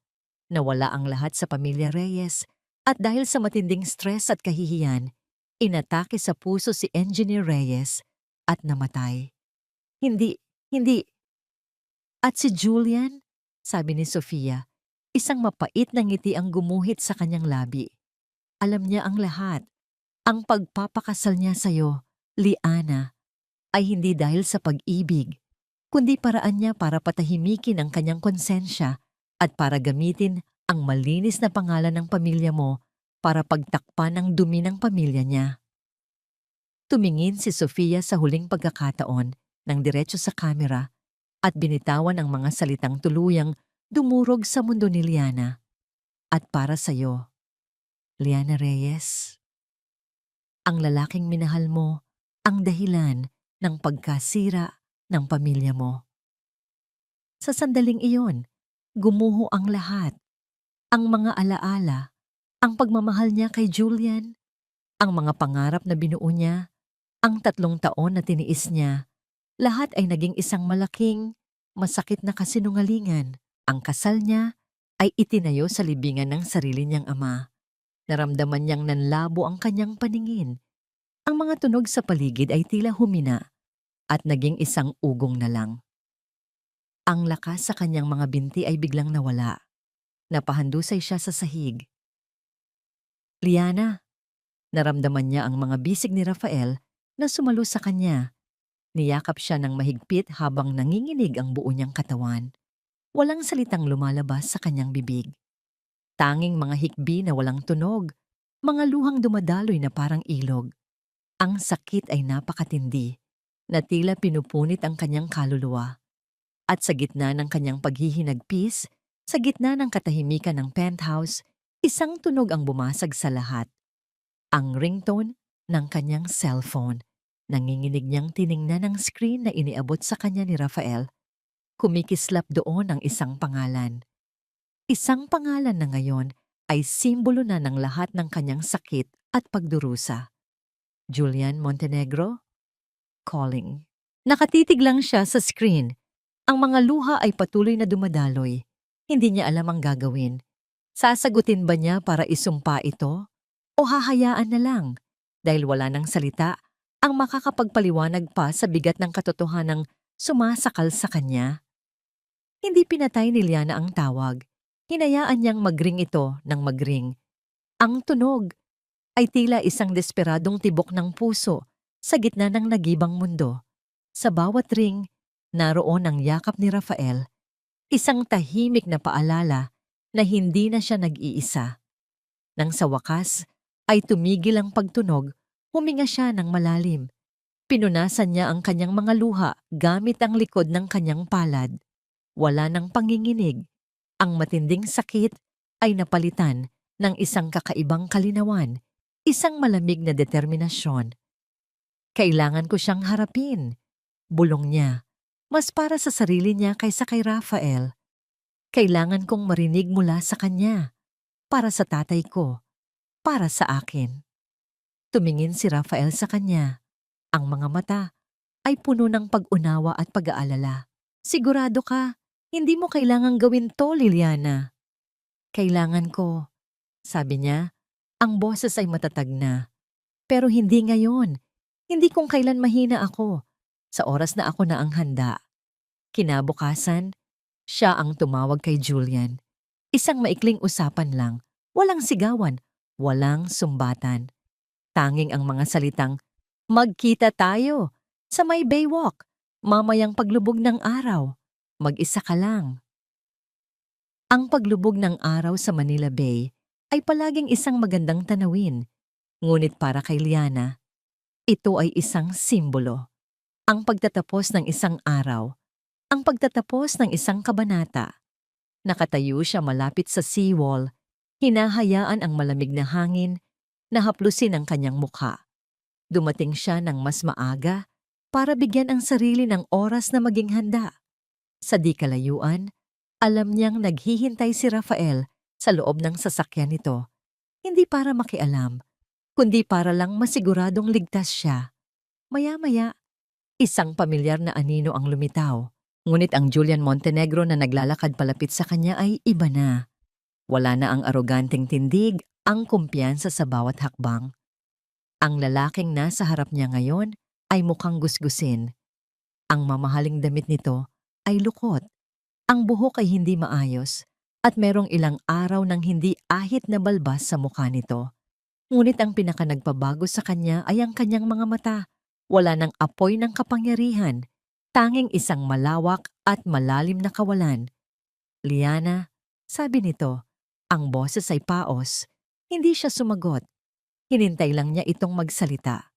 Nawala ang lahat sa pamilya Reyes at dahil sa matinding stress at kahihiyan, inatake sa puso si Engineer Reyes at namatay. Hindi. At si Julian, sabi ni Sofia, isang mapait na ngiti ang gumuhit sa kanyang labi. Alam niya ang lahat. Ang pagpapakasal niya sa'yo, Liana, ay hindi dahil sa pag-ibig, kundi paraan niya para patahimikin ang kanyang konsensya at para gamitin ang malinis na pangalan ng pamilya mo para pagtakpan ang dumi ng pamilya niya. Tumingin si Sofia sa huling pagkakataon ng diretso sa kamera at binitawan ang mga salitang tuluyang dumurog sa mundo ni Liana. At para sa'yo, Liana Reyes, ang lalaking minahal mo ang dahilan ng pagkasira ng pamilya mo. Sa sandaling iyon, gumuho ang lahat. Ang mga alaala, ang pagmamahal niya kay Julian, ang mga pangarap na binuo niya, ang 3 taon na tiniis niya, lahat ay naging isang malaking, masakit na kasinungalingan. Ang kasal niya ay itinayo sa libingan ng sarili niyang ama. Naramdaman niyang nanlabo ang kanyang paningin. Ang mga tunog sa paligid ay tila humina at naging isang ugong na lang. Ang lakas sa kanyang mga binti ay biglang nawala. Napahandusay siya sa sahig. Liana, naramdaman niya ang mga bisig ni Rafael na sumalo sa kanya. Niyakap siya ng mahigpit habang nanginginig ang buo niyang katawan. Walang salitang lumalabas sa kanyang bibig. Tanging mga hikbi na walang tunog, mga luhang dumadaloy na parang ilog. Ang sakit ay napakatindi, na tila pinupunit ang kanyang kaluluwa. At sa gitna ng kanyang paghihinagpis, sa gitna ng katahimikan ng penthouse, isang tunog ang bumasag sa lahat. Ang ringtone ng kanyang cellphone. Nanginginig niyang tiningnan ang screen na iniabot sa kanya ni Rafael. Kumikislap doon ang isang pangalan. Isang pangalan na ngayon ay simbolo na ng lahat ng kanyang sakit at pagdurusa. Julian Montenegro, calling. Nakatitig lang siya sa screen. Ang mga luha ay patuloy na dumadaloy. Hindi niya alam ang gagawin. Sasagutin ba niya para isumpa ito? O hahayaan na lang? Dahil wala nang salita ang makakapagpaliwanag pa sa bigat ng katotohanang sumasakal sa kanya. Hindi pinatay ni Liana ang tawag. Hinayaan niyang magring ito ng magring. Ang tunog ay tila isang desperadong tibok ng puso sa gitna ng nagibang mundo. Sa bawat ring, naroon ang yakap ni Rafael, isang tahimik na paalala na hindi na siya nag-iisa. Nang sa wakas ay tumigil ang pagtunog, huminga siya ng malalim. Pinunasan niya ang kanyang mga luha gamit ang likod ng kanyang palad. Wala ng panginginig. Ang matinding sakit ay napalitan ng isang kakaibang kalinawan, isang malamig na determinasyon. Kailangan ko siyang harapin, bulong niya, mas para sa sarili niya kaysa kay Rafael. Kailangan kong marinig mula sa kanya, para sa tatay ko, para sa akin. Tumingin si Rafael sa kanya. Ang mga mata ay puno ng pag-unawa at pag-aalala. Sigurado ka, hindi mo kailangang gawin to, Liliana. Kailangan ko, sabi niya. Ang boses ay matatag na. Pero hindi ngayon. Hindi kung kailan mahina ako. Sa oras na ako na ang handa. Kinabukasan, siya ang tumawag kay Julian. Isang maikling usapan lang. Walang sigawan. Walang sumbatan. Tanging ang mga salitang, magkita tayo sa may baywalk, mamayang paglubog ng araw. Mag-isa ka lang. Ang paglubog ng araw sa Manila Bay ay palaging isang magandang tanawin. Ngunit para kay Liana, ito ay isang simbolo. Ang pagtatapos ng isang araw, ang pagtatapos ng isang kabanata. Nakatayo siya malapit sa seawall, hinahayaan ang malamig na hangin na haplusin ang kanyang mukha. Dumating siya ng mas maaga para bigyan ang sarili ng oras na maging handa. Sa di kalayuan, alam niyang naghihintay si Rafael sa loob ng sasakyan nito, hindi para makialam, kundi para lang masiguradong ligtas siya. Maya-maya, isang pamilyar na anino ang lumitaw. Ngunit ang Julian Montenegro na naglalakad palapit sa kanya ay iba na. Wala na ang aroganteng tindig, ang kumpiyansa sa bawat hakbang. Ang lalaking nasa harap niya ngayon ay mukhang gusgusin. Ang mamahaling damit nito ay lukot. Ang buhok ay hindi maayos at merong ilang araw ng hindi ahit na balbas sa mukha nito. Ngunit ang pinakanagpabago sa kanya ay ang kanyang mga mata. Wala ng apoy ng kapangyarihan, tanging isang malawak at malalim na kawalan. Liana, sabi nito, ang boses ay paos. Hindi siya sumagot. Hinintay lang niya itong magsalita.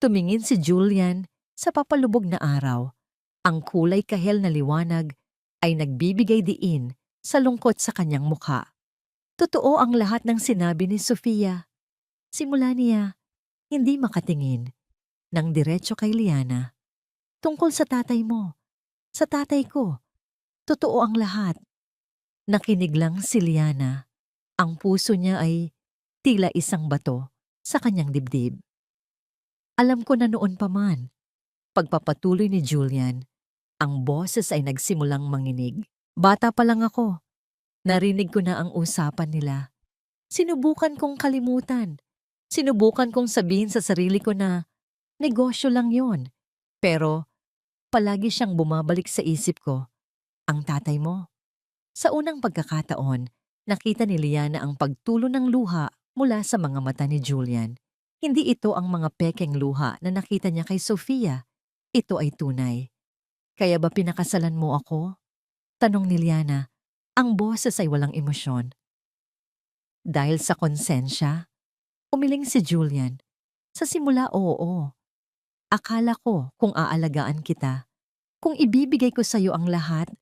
Tumingin si Julian sa papalubog na araw. Ang kulay kahel na liwanag ay nagbibigay diin sa lungkot sa kanyang mukha. Totoo ang lahat ng sinabi ni Sofia. Simula niya, hindi makatingin, nang diretso kay Liana. Tungkol sa tatay mo, sa tatay ko, totoo ang lahat. Nakinig lang si Liana. Ang puso niya ay tila isang bato sa kanyang dibdib. Alam ko na noon pa man, pagpapatuloy ni Julian, ang boses ay nagsimulang manginig. Bata pa lang ako, narinig ko na ang usapan nila. Sinubukan kong kalimutan. Sinubukan kong sabihin sa sarili ko na negosyo lang yon. Pero palagi siyang bumabalik sa isip ko. Ang tatay mo. Sa unang pagkakataon, nakita ni Liana ang pagtulo ng luha mula sa mga mata ni Julian. Hindi ito ang mga pekeng luha na nakita niya kay Sofia. Ito ay tunay. Kaya ba pinakasalan mo ako? Tanong ni Liana. Ang boses ay walang emosyon. Dahil sa konsensya? Umiling si Julian. Sa simula, oo. Akala ko kung aalagaan kita, kung ibibigay ko sa iyo ang lahat,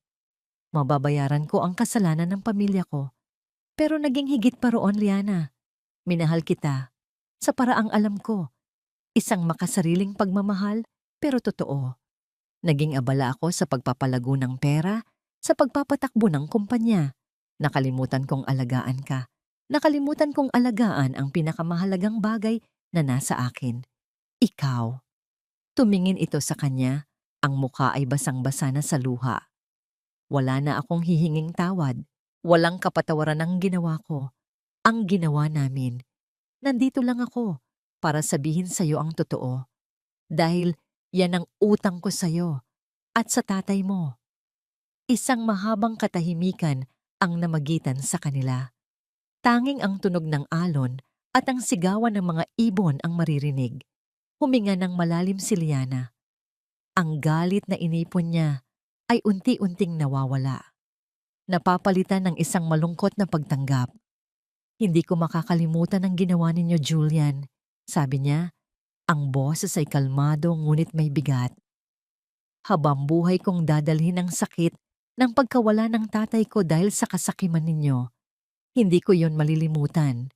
mababayaran ko ang kasalanan ng pamilya ko. Pero naging higit pa roon, Liana. Minahal kita sa paraang alam ko. Isang makasariling pagmamahal, pero totoo. Naging abala ako sa pagpapalago ng pera, sa pagpapatakbo ng kumpanya. Nakalimutan kong alagaan ka. Nakalimutan kong alagaan ang pinakamahalagang bagay na nasa akin. Ikaw. Tumingin ito sa kanya, ang mukha ay basang-basa na sa luha. Wala na akong hihinging tawad. Walang kapatawaran ang ginawa ko. Ang ginawa namin. Nandito lang ako para sabihin sa iyo ang totoo. Dahil yan ang utang ko sa iyo at sa tatay mo. Isang mahabang katahimikan ang namagitan sa kanila. Tanging ang tunog ng alon at ang sigawan ng mga ibon ang maririnig. Huminga ng malalim si Liana. Ang galit na inipon niya ay unti-unting nawawala. Napapalitan ng isang malungkot na pagtanggap. Hindi ko makakalimutan ang ginawa ninyo, Julian. Sabi niya, ang boses ay kalmado ngunit may bigat. Habang buhay kong dadalhin ang sakit ng pagkawala ng tatay ko dahil sa kasakiman ninyo. Hindi ko yon malilimutan.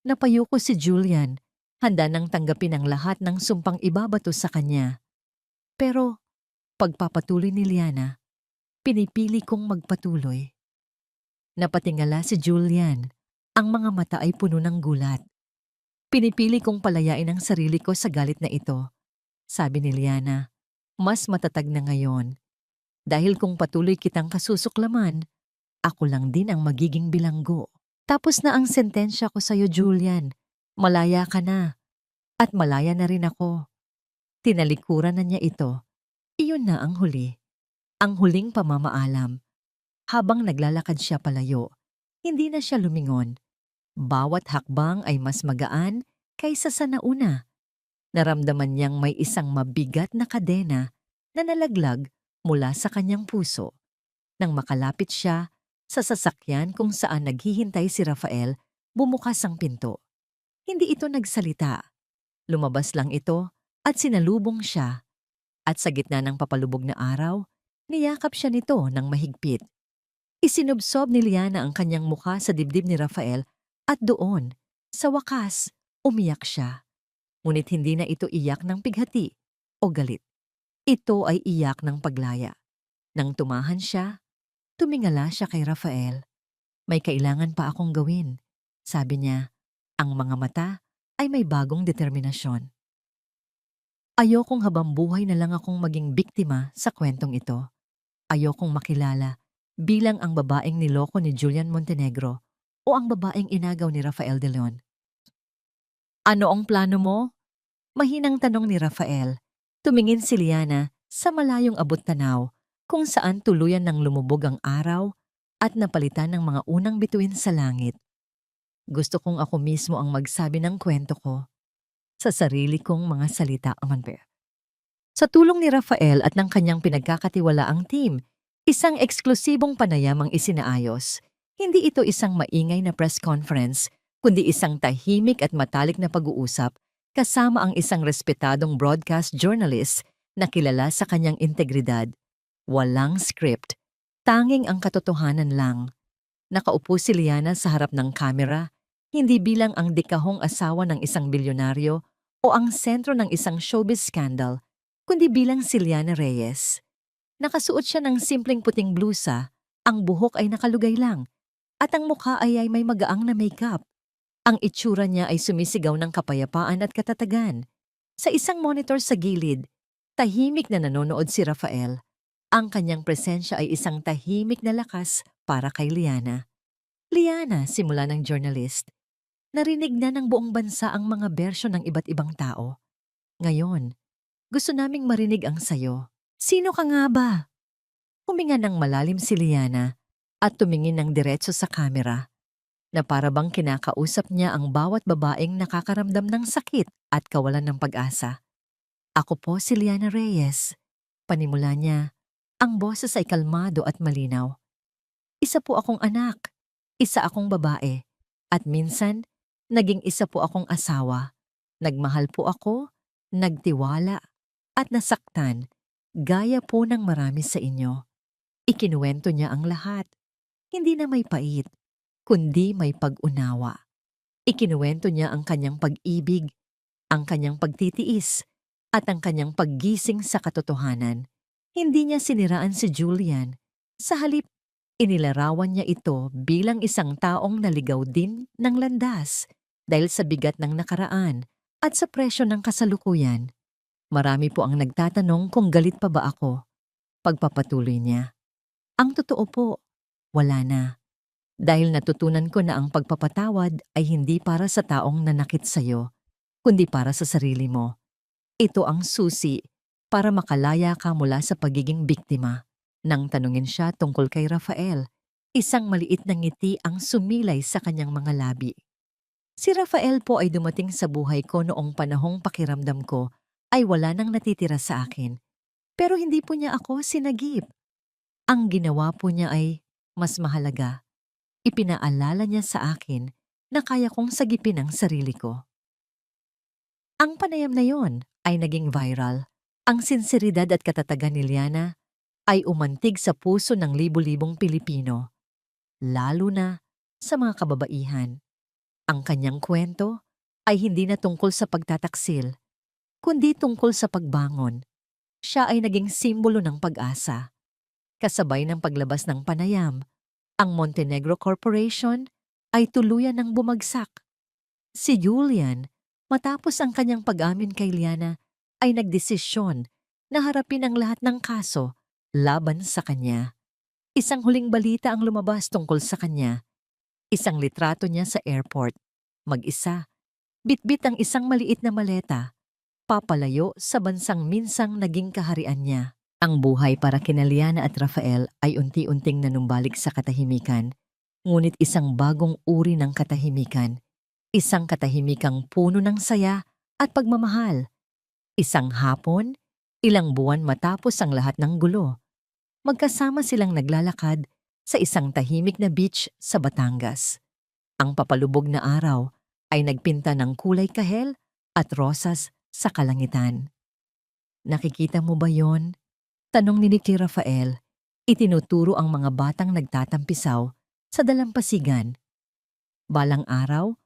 Napayo ko si Julian, handa nang tanggapin ang lahat ng sumpang ibabato sa kanya. Pero, pagpapatuloy ni Liana, pinipili kong magpatuloy. Napatingala si Julian, ang mga mata ay puno ng gulat. Pinipili kong palayain ang sarili ko sa galit na ito. Sabi ni Liana, mas matatag na ngayon. Dahil kung patuloy kitang kasusuklaman, ako lang din ang magiging bilanggo. Tapos na ang sentensya ko sa'yo, Julian. Malaya ka na. At malaya na rin ako. Tinalikuran na niya ito. Iyon na ang huli. Ang huling pamamaalam. Habang naglalakad siya palayo, hindi na siya lumingon. Bawat hakbang ay mas magaan kaysa sa nauna. Naramdaman niyang may isang mabigat na kadena na nalaglag mula sa kanyang puso. Nang makalapit siya sa sasakyan kung saan naghihintay si Rafael, bumukas ang pinto. Hindi ito nagsalita. Lumabas lang ito at sinalubong siya. At sa gitna ng papalubog na araw, niyakap siya nito ng mahigpit. Isinubsob ni Liana ang kanyang mukha sa dibdib ni Rafael at doon, sa wakas, umiyak siya. Ngunit hindi na ito iyak ng pighati o galit. Ito ay iyak ng paglaya. Nang tumahan siya, tumingala siya kay Rafael. May kailangan pa akong gawin. Sabi niya, ang mga mata ay may bagong determinasyon. Ayokong habang buhay na lang akong maging biktima sa kwentong ito. Ayokong makilala bilang ang babaeng niloko ni Julian Montenegro o ang babaeng inagaw ni Rafael de Leon. Ano ang plano mo? Mahinang tanong ni Rafael. Tumingin si Liana sa malayong abot-tanaw kung saan tuluyan ng lumubog ang araw at napalitan ng mga unang bituin sa langit. Gusto kong ako mismo ang magsabi ng kwento ko sa sarili kong mga salita amanpe. Sa tulong ni Rafael at ng kanyang pinagkakatiwalaang team, isang eksklusibong panayam ang isinaayos. Hindi ito isang maingay na press conference, kundi isang tahimik at matalik na pag-uusap kasama ang isang respetadong broadcast journalist na kilala sa kanyang integridad. Walang script, tanging ang katotohanan lang. Nakaupo si Liana sa harap ng kamera, hindi bilang ang dekahong asawa ng isang bilyonaryo o ang sentro ng isang showbiz scandal, kundi bilang si Liana Reyes. Nakasuot siya ng simpleng puting blusa, ang buhok ay nakalugay lang, at ang mukha ay may magaang na makeup. Ang itsura niya ay sumisigaw ng kapayapaan at katatagan. Sa isang monitor sa gilid, tahimik na nanonood si Rafael. Ang kanyang presensya ay isang tahimik na lakas para kay Liana. Liana, simula ng journalist, narinig na ng buong bansa ang mga bersyon ng iba't ibang tao. Ngayon, gusto naming marinig ang sayo. Sino ka nga ba? Huminga ng malalim si Liana at tumingin ng diretso sa kamera na para bang kinakausap niya ang bawat babaeng nakakaramdam ng sakit at kawalan ng pag-asa. Ako po si Liana Reyes. Panimula niya, ang boses ay kalmado at malinaw. Isa po akong anak, isa akong babae, at minsan, naging isa po akong asawa. Nagmahal po ako, nagtiwala, at nasaktan, gaya po ng marami sa inyo. Ikinuwento niya ang lahat. Hindi na may pait, kundi may pag-unawa. Ikinuwento niya ang kanyang pag-ibig, ang kanyang pagtitiis, at ang kanyang paggising sa katotohanan. Hindi niya siniraan si Julian. Sa halip, inilarawan niya ito bilang isang taong naligaw din ng landas dahil sa bigat ng nakaraan at sa presyo ng kasalukuyan. Marami po ang nagtatanong kung galit pa ba ako. Pagpapatuloy niya. Ang totoo po, wala na. Dahil natutunan ko na ang pagpapatawad ay hindi para sa taong nanakit sa'yo, kundi para sa sarili mo. Ito ang susi para makalaya ka mula sa pagiging biktima. Nang tanungin siya tungkol kay Rafael, isang maliit na ngiti ang sumilay sa kanyang mga labi. Si Rafael po ay dumating sa buhay ko noong panahong pakiramdam ko ay wala nang natitira sa akin. Pero hindi po niya ako sinagip. Ang ginawa po niya ay mas mahalaga. Ipinaalala niya sa akin na kaya kong sagipin ang sarili ko. Ang panayam na yon ay naging viral. Ang sinseridad at katatagan ni Liana ay umantig sa puso ng libu-libong Pilipino, lalo na sa mga kababaihan. Ang kanyang kwento ay hindi na tungkol sa pagtataksil, kundi tungkol sa pagbangon. Siya ay naging simbolo ng pag-asa. Kasabay ng paglabas ng panayam, ang Montenegro Corporation ay tuluyan ng bumagsak. Si Julian, matapos ang kanyang pag-amin kay Liana, ay nagdesisyon na harapin ang lahat ng kaso laban sa kanya. Isang huling balita ang lumabas tungkol sa kanya. Isang litrato niya sa airport. Mag-isa. Bitbit ang isang maliit na maleta. Papalayo sa bansang minsang naging kaharian niya. Ang buhay para kina Liana at Rafael ay unti-unting nanumbalik sa katahimikan. Ngunit isang bagong uri ng katahimikan. Isang katahimikang puno ng saya at pagmamahal. Isang hapon, ilang buwan matapos ang lahat ng gulo. Magkasama silang naglalakad sa isang tahimik na beach sa Batangas. Ang papalubog na araw ay nagpinta ng kulay kahel at rosas sa kalangitan. Nakikita mo ba yon? Tanong ni Nicky Rafael. Itinuturo ang mga batang nagtatampisaw sa dalampasigan. Balang araw,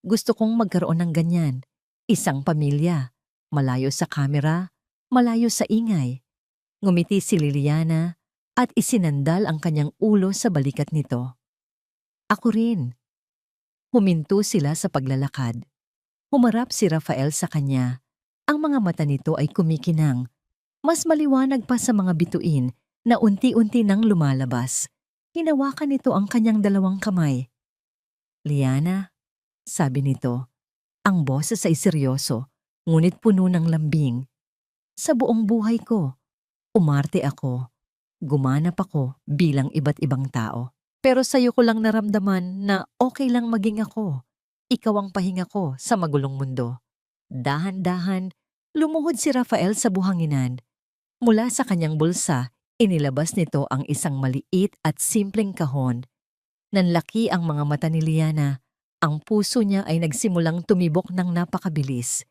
gusto kong magkaroon ng ganyan. Isang pamilya, malayo sa kamera, malayo sa ingay. Ngumiti si Liliana at isinandal ang kanyang ulo sa balikat nito. Ako rin. Huminto sila sa paglalakad. Humarap si Rafael sa kanya. Ang mga mata nito ay kumikinang. Mas maliwanag pa sa mga bituin na unti-unti nang lumalabas. Hinawakan nito ang kanyang dalawang kamay. Liana, sabi nito, ang boses ay seryoso, ngunit puno ng lambing. Sa buong buhay ko, umarte ako. Gumanap ako bilang iba't ibang tao. Pero sa'yo ko lang naramdaman na okay lang maging ako. Ikaw ang pahinga ko sa magulong mundo. Dahan-dahan, lumuhod si Rafael sa buhanginan. Mula sa kanyang bulsa, inilabas nito ang isang maliit at simpleng kahon. Nanlaki ang mga mata ni Liana. Ang puso niya ay nagsimulang tumibok ng napakabilis.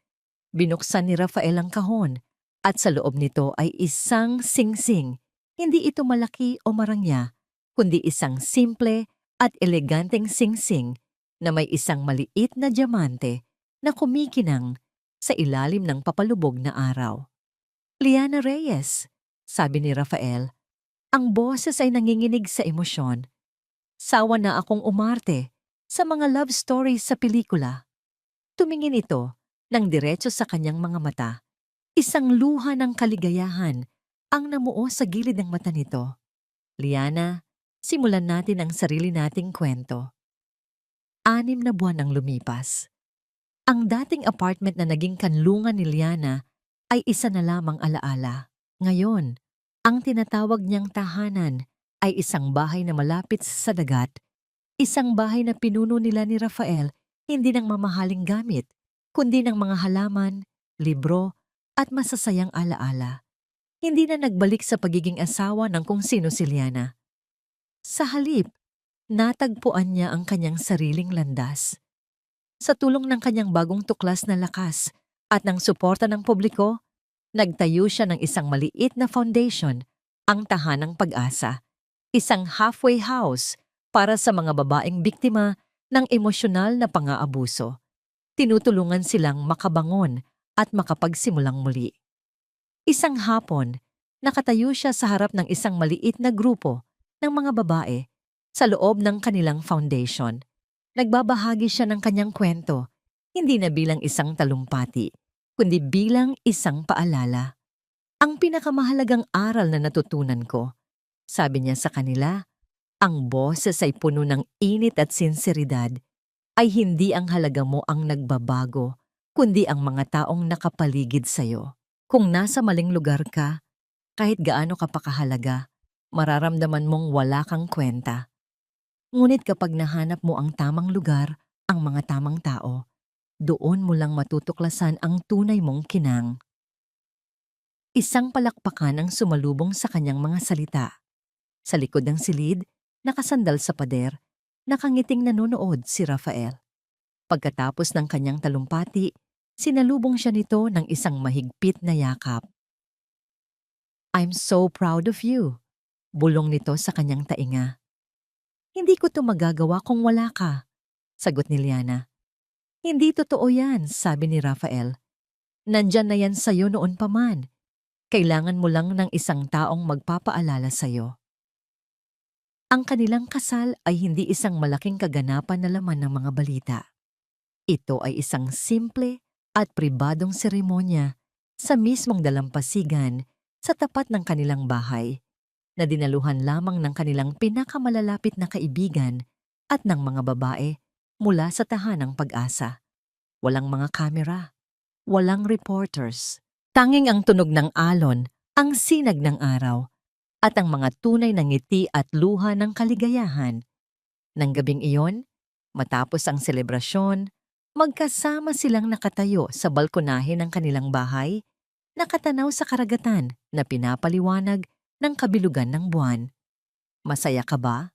Binuksan ni Rafael ang kahon at sa loob nito ay isang singsing. Hindi ito malaki o marangya, kundi isang simple at eleganteng singsing na may isang maliit na diamante na kumikinang sa ilalim ng papalubog na araw. Liana Reyes, sabi ni Rafael. Ang boses ay nanginginig sa emosyon. Sawa na akong umarte sa mga love stories sa pelikula. Tumingin ito ng diretso sa kanyang mga mata. Isang luha ng kaligayahan ang namuo sa gilid ng mata nito. Liana, simulan natin ang sarili nating kwento. 6 na buwan ang lumipas. Ang dating apartment na naging kanlungan ni Liana ay isa na lamang alaala. Ngayon, ang tinatawag niyang tahanan ay isang bahay na malapit sa dagat. Isang bahay na pinuno nila ni Rafael hindi ng mamahaling gamit, kundi ng mga halaman, libro, at masasayang alaala. Hindi na nagbalik sa pagiging asawa ng kung sino si Liana. Sa halip, natagpuan niya ang kanyang sariling landas. Sa tulong ng kanyang bagong tuklas na lakas at ng suporta ng publiko, nagtayo siya ng isang maliit na foundation, ang Tahanang Pag-asa, isang halfway house para sa mga babaeng biktima ng emosyonal na pang-aabuso. Tinutulungan silang makabangon at makapagsimulang muli. Isang hapon, nakatayo siya sa harap ng isang maliit na grupo ng mga babae sa loob ng kanilang foundation. Nagbabahagi siya ng kanyang kwento, hindi na bilang isang talumpati, kundi bilang isang paalala. Ang pinakamahalagang aral na natutunan ko, sabi niya sa kanila, ang boses ay puno ng init at sinseridad, ay hindi ang halaga mo ang nagbabago, kundi ang mga taong nakapaligid sa'yo. Kung nasa maling lugar ka, kahit gaano ka pa kahalaga, mararamdaman mong wala kang kwenta. Ngunit kapag nahanap mo ang tamang lugar, ang mga tamang tao, doon mo lang matutuklasan ang tunay mong kinang. Isang palakpakan ang sumalubong sa kanyang mga salita. Sa likod ng silid, nakasandal sa pader, nakangiting nanonood si Rafael. Pagkatapos ng kanyang talumpati, sinalubong siya nito ng isang mahigpit na yakap. I'm so proud of you, bulong nito sa kanyang tainga. Hindi ko to magagawa kung wala ka, sagot ni Liana. Hindi totoo yan, sabi ni Rafael. Nandyan na yan sa'yo noon pa man. Kailangan mo lang ng isang taong magpapaalala sa'yo. Ang kanilang kasal ay hindi isang malaking kaganapan na laman ng mga balita. Ito ay isang simple at pribadong seremonya sa mismong dalampasigan sa tapat ng kanilang bahay, na dinaluhan lamang ng kanilang pinakamalalapit na kaibigan at ng mga babae mula sa Tahanang Pag-asa. Walang mga kamera, walang reporters. Tanging ang tunog ng alon, ang sinag ng araw, at ang mga tunay na ngiti at luha ng kaligayahan. Nang gabing iyon, matapos ang selebrasyon, magkasama silang nakatayo sa balkonahe ng kanilang bahay, nakatanaw sa karagatan na pinapaliwanag ng kabilugan ng buwan. Masaya ka ba?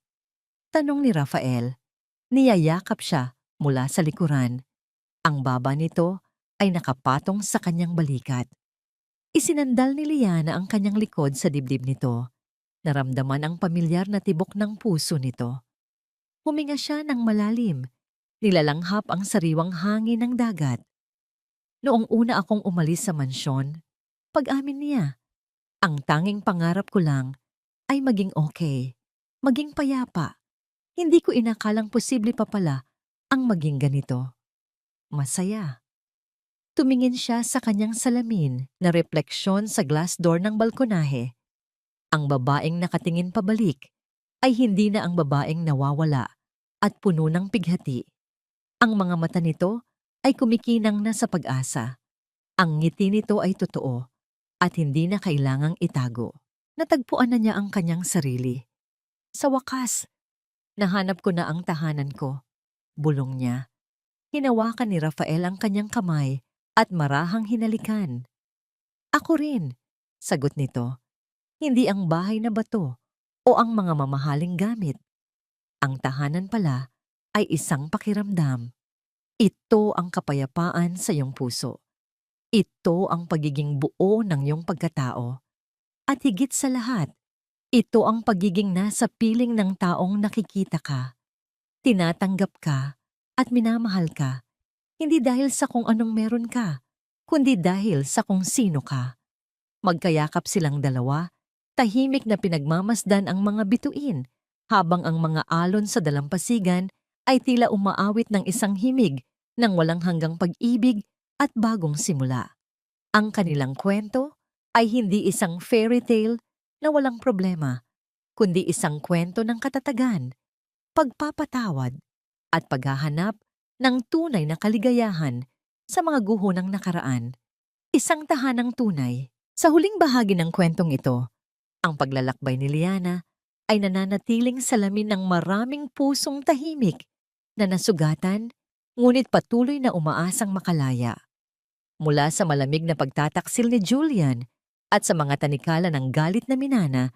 Tanong ni Rafael. Niyayakap siya mula sa likuran. Ang baba nito ay nakapatong sa kanyang balikat. Isinandal ni Liana ang kanyang likod sa dibdib nito. Naramdaman ang pamilyar na tibok ng puso nito. Huminga siya ng malalim. Nilalanghap ang sariwang hangin ng dagat. Noong una akong umalis sa mansyon, pag-amin niya, ang tanging pangarap ko lang ay maging okay, maging payapa. Hindi ko inakalang posible pa pala ang maging ganito. Masaya. Tumingin siya sa kanyang salamin na refleksyon sa glass door ng balkonahe. Ang babaeng nakatingin pabalik ay hindi na ang babaeng nawawala at puno ng pighati. Ang mga mata nito ay kumikinang na sa pag-asa. Ang ngiti nito ay totoo at hindi na kailangang itago. Natagpuan na niya ang kanyang sarili. Sa wakas, nahanap ko na ang tahanan ko. Bulong niya. Hinawakan ni Rafael ang kanyang kamay at marahang hinalikan. Ako rin, sagot nito. Hindi ang bahay na bato o ang mga mamahaling gamit. Ang tahanan pala ay isang pakiramdam. Ito ang kapayapaan sa iyong puso. Ito ang pagiging buo ng iyong pagkatao. At higit sa lahat, ito ang pagiging nasa piling ng taong nakikita ka, tinatanggap ka, at minamahal ka. Hindi dahil sa kung anong meron ka, kundi dahil sa kung sino ka. Magkayakap silang dalawa, tahimik na pinagmamasdan ang mga bituin, habang ang mga alon sa dalampasigan ay tila umaawit ng isang himig ng walang hanggang pag-ibig at bagong simula. Ang kanilang kwento ay hindi isang fairy tale na walang problema, kundi isang kwento ng katatagan, pagpapatawad, at paghahanap ng tunay na kaligayahan sa mga guho ng nakaraan. Isang tahanang tunay. Sa huling bahagi ng kwentong ito, ang paglalakbay ni Liana ay nananatiling salamin ng maraming pusong tahimik na nasugatan, ngunit patuloy na umaasang makalaya. Mula sa malamig na pagtataksil ni Julian at sa mga tanikala ng galit na minana,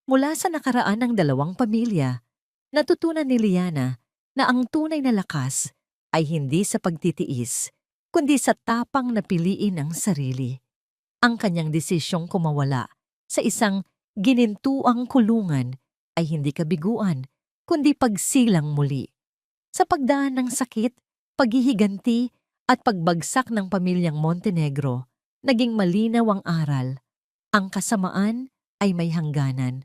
mula sa nakaraan ng dalawang pamilya, natutunan ni Liana na ang tunay na lakas ay hindi sa pagtitiis, kundi sa tapang na piliin ang sarili. Ang kanyang desisyong kumawala sa isang ginintuang kulungan ay hindi kabiguan, kundi pagsilang muli. Sa pagdaan ng sakit, paghihiganti at pagbagsak ng pamilyang Montenegro, naging malinaw ang aral. Ang kasamaan ay may hangganan,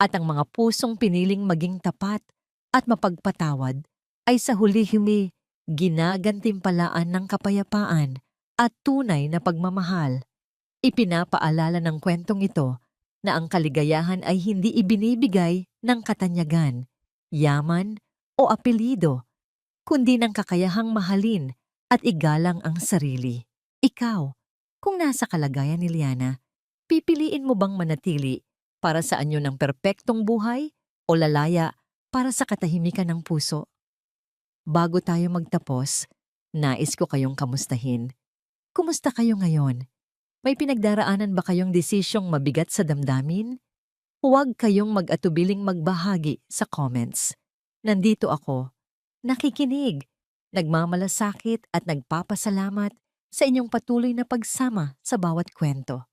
at ang mga pusong piniling maging tapat at mapagpatawad ay sa huli-huli ginagantimpalaan ng kapayapaan at tunay na pagmamahal. Ipinapaalala ng kwentong ito na ang kaligayahan ay hindi ibinibigay ng katanyagan, yaman o apelyido, kundi ng kakayahang mahalin at igalang ang sarili. Ikaw, kung nasa kalagayan ni Liana, pipiliin mo bang manatili para sa anyo ng perpektong buhay o lalaya para sa katahimikan ng puso? Bago tayo magtapos, nais ko kayong kamustahin. Kumusta kayo ngayon? May pinagdaraanan ba kayong desisyong mabigat sa damdamin? Huwag kayong mag-atubiling magbahagi sa comments. Nandito ako, nakikinig, nagmamalasakit at nagpapasalamat sa inyong patuloy na pagsama sa bawat kwento.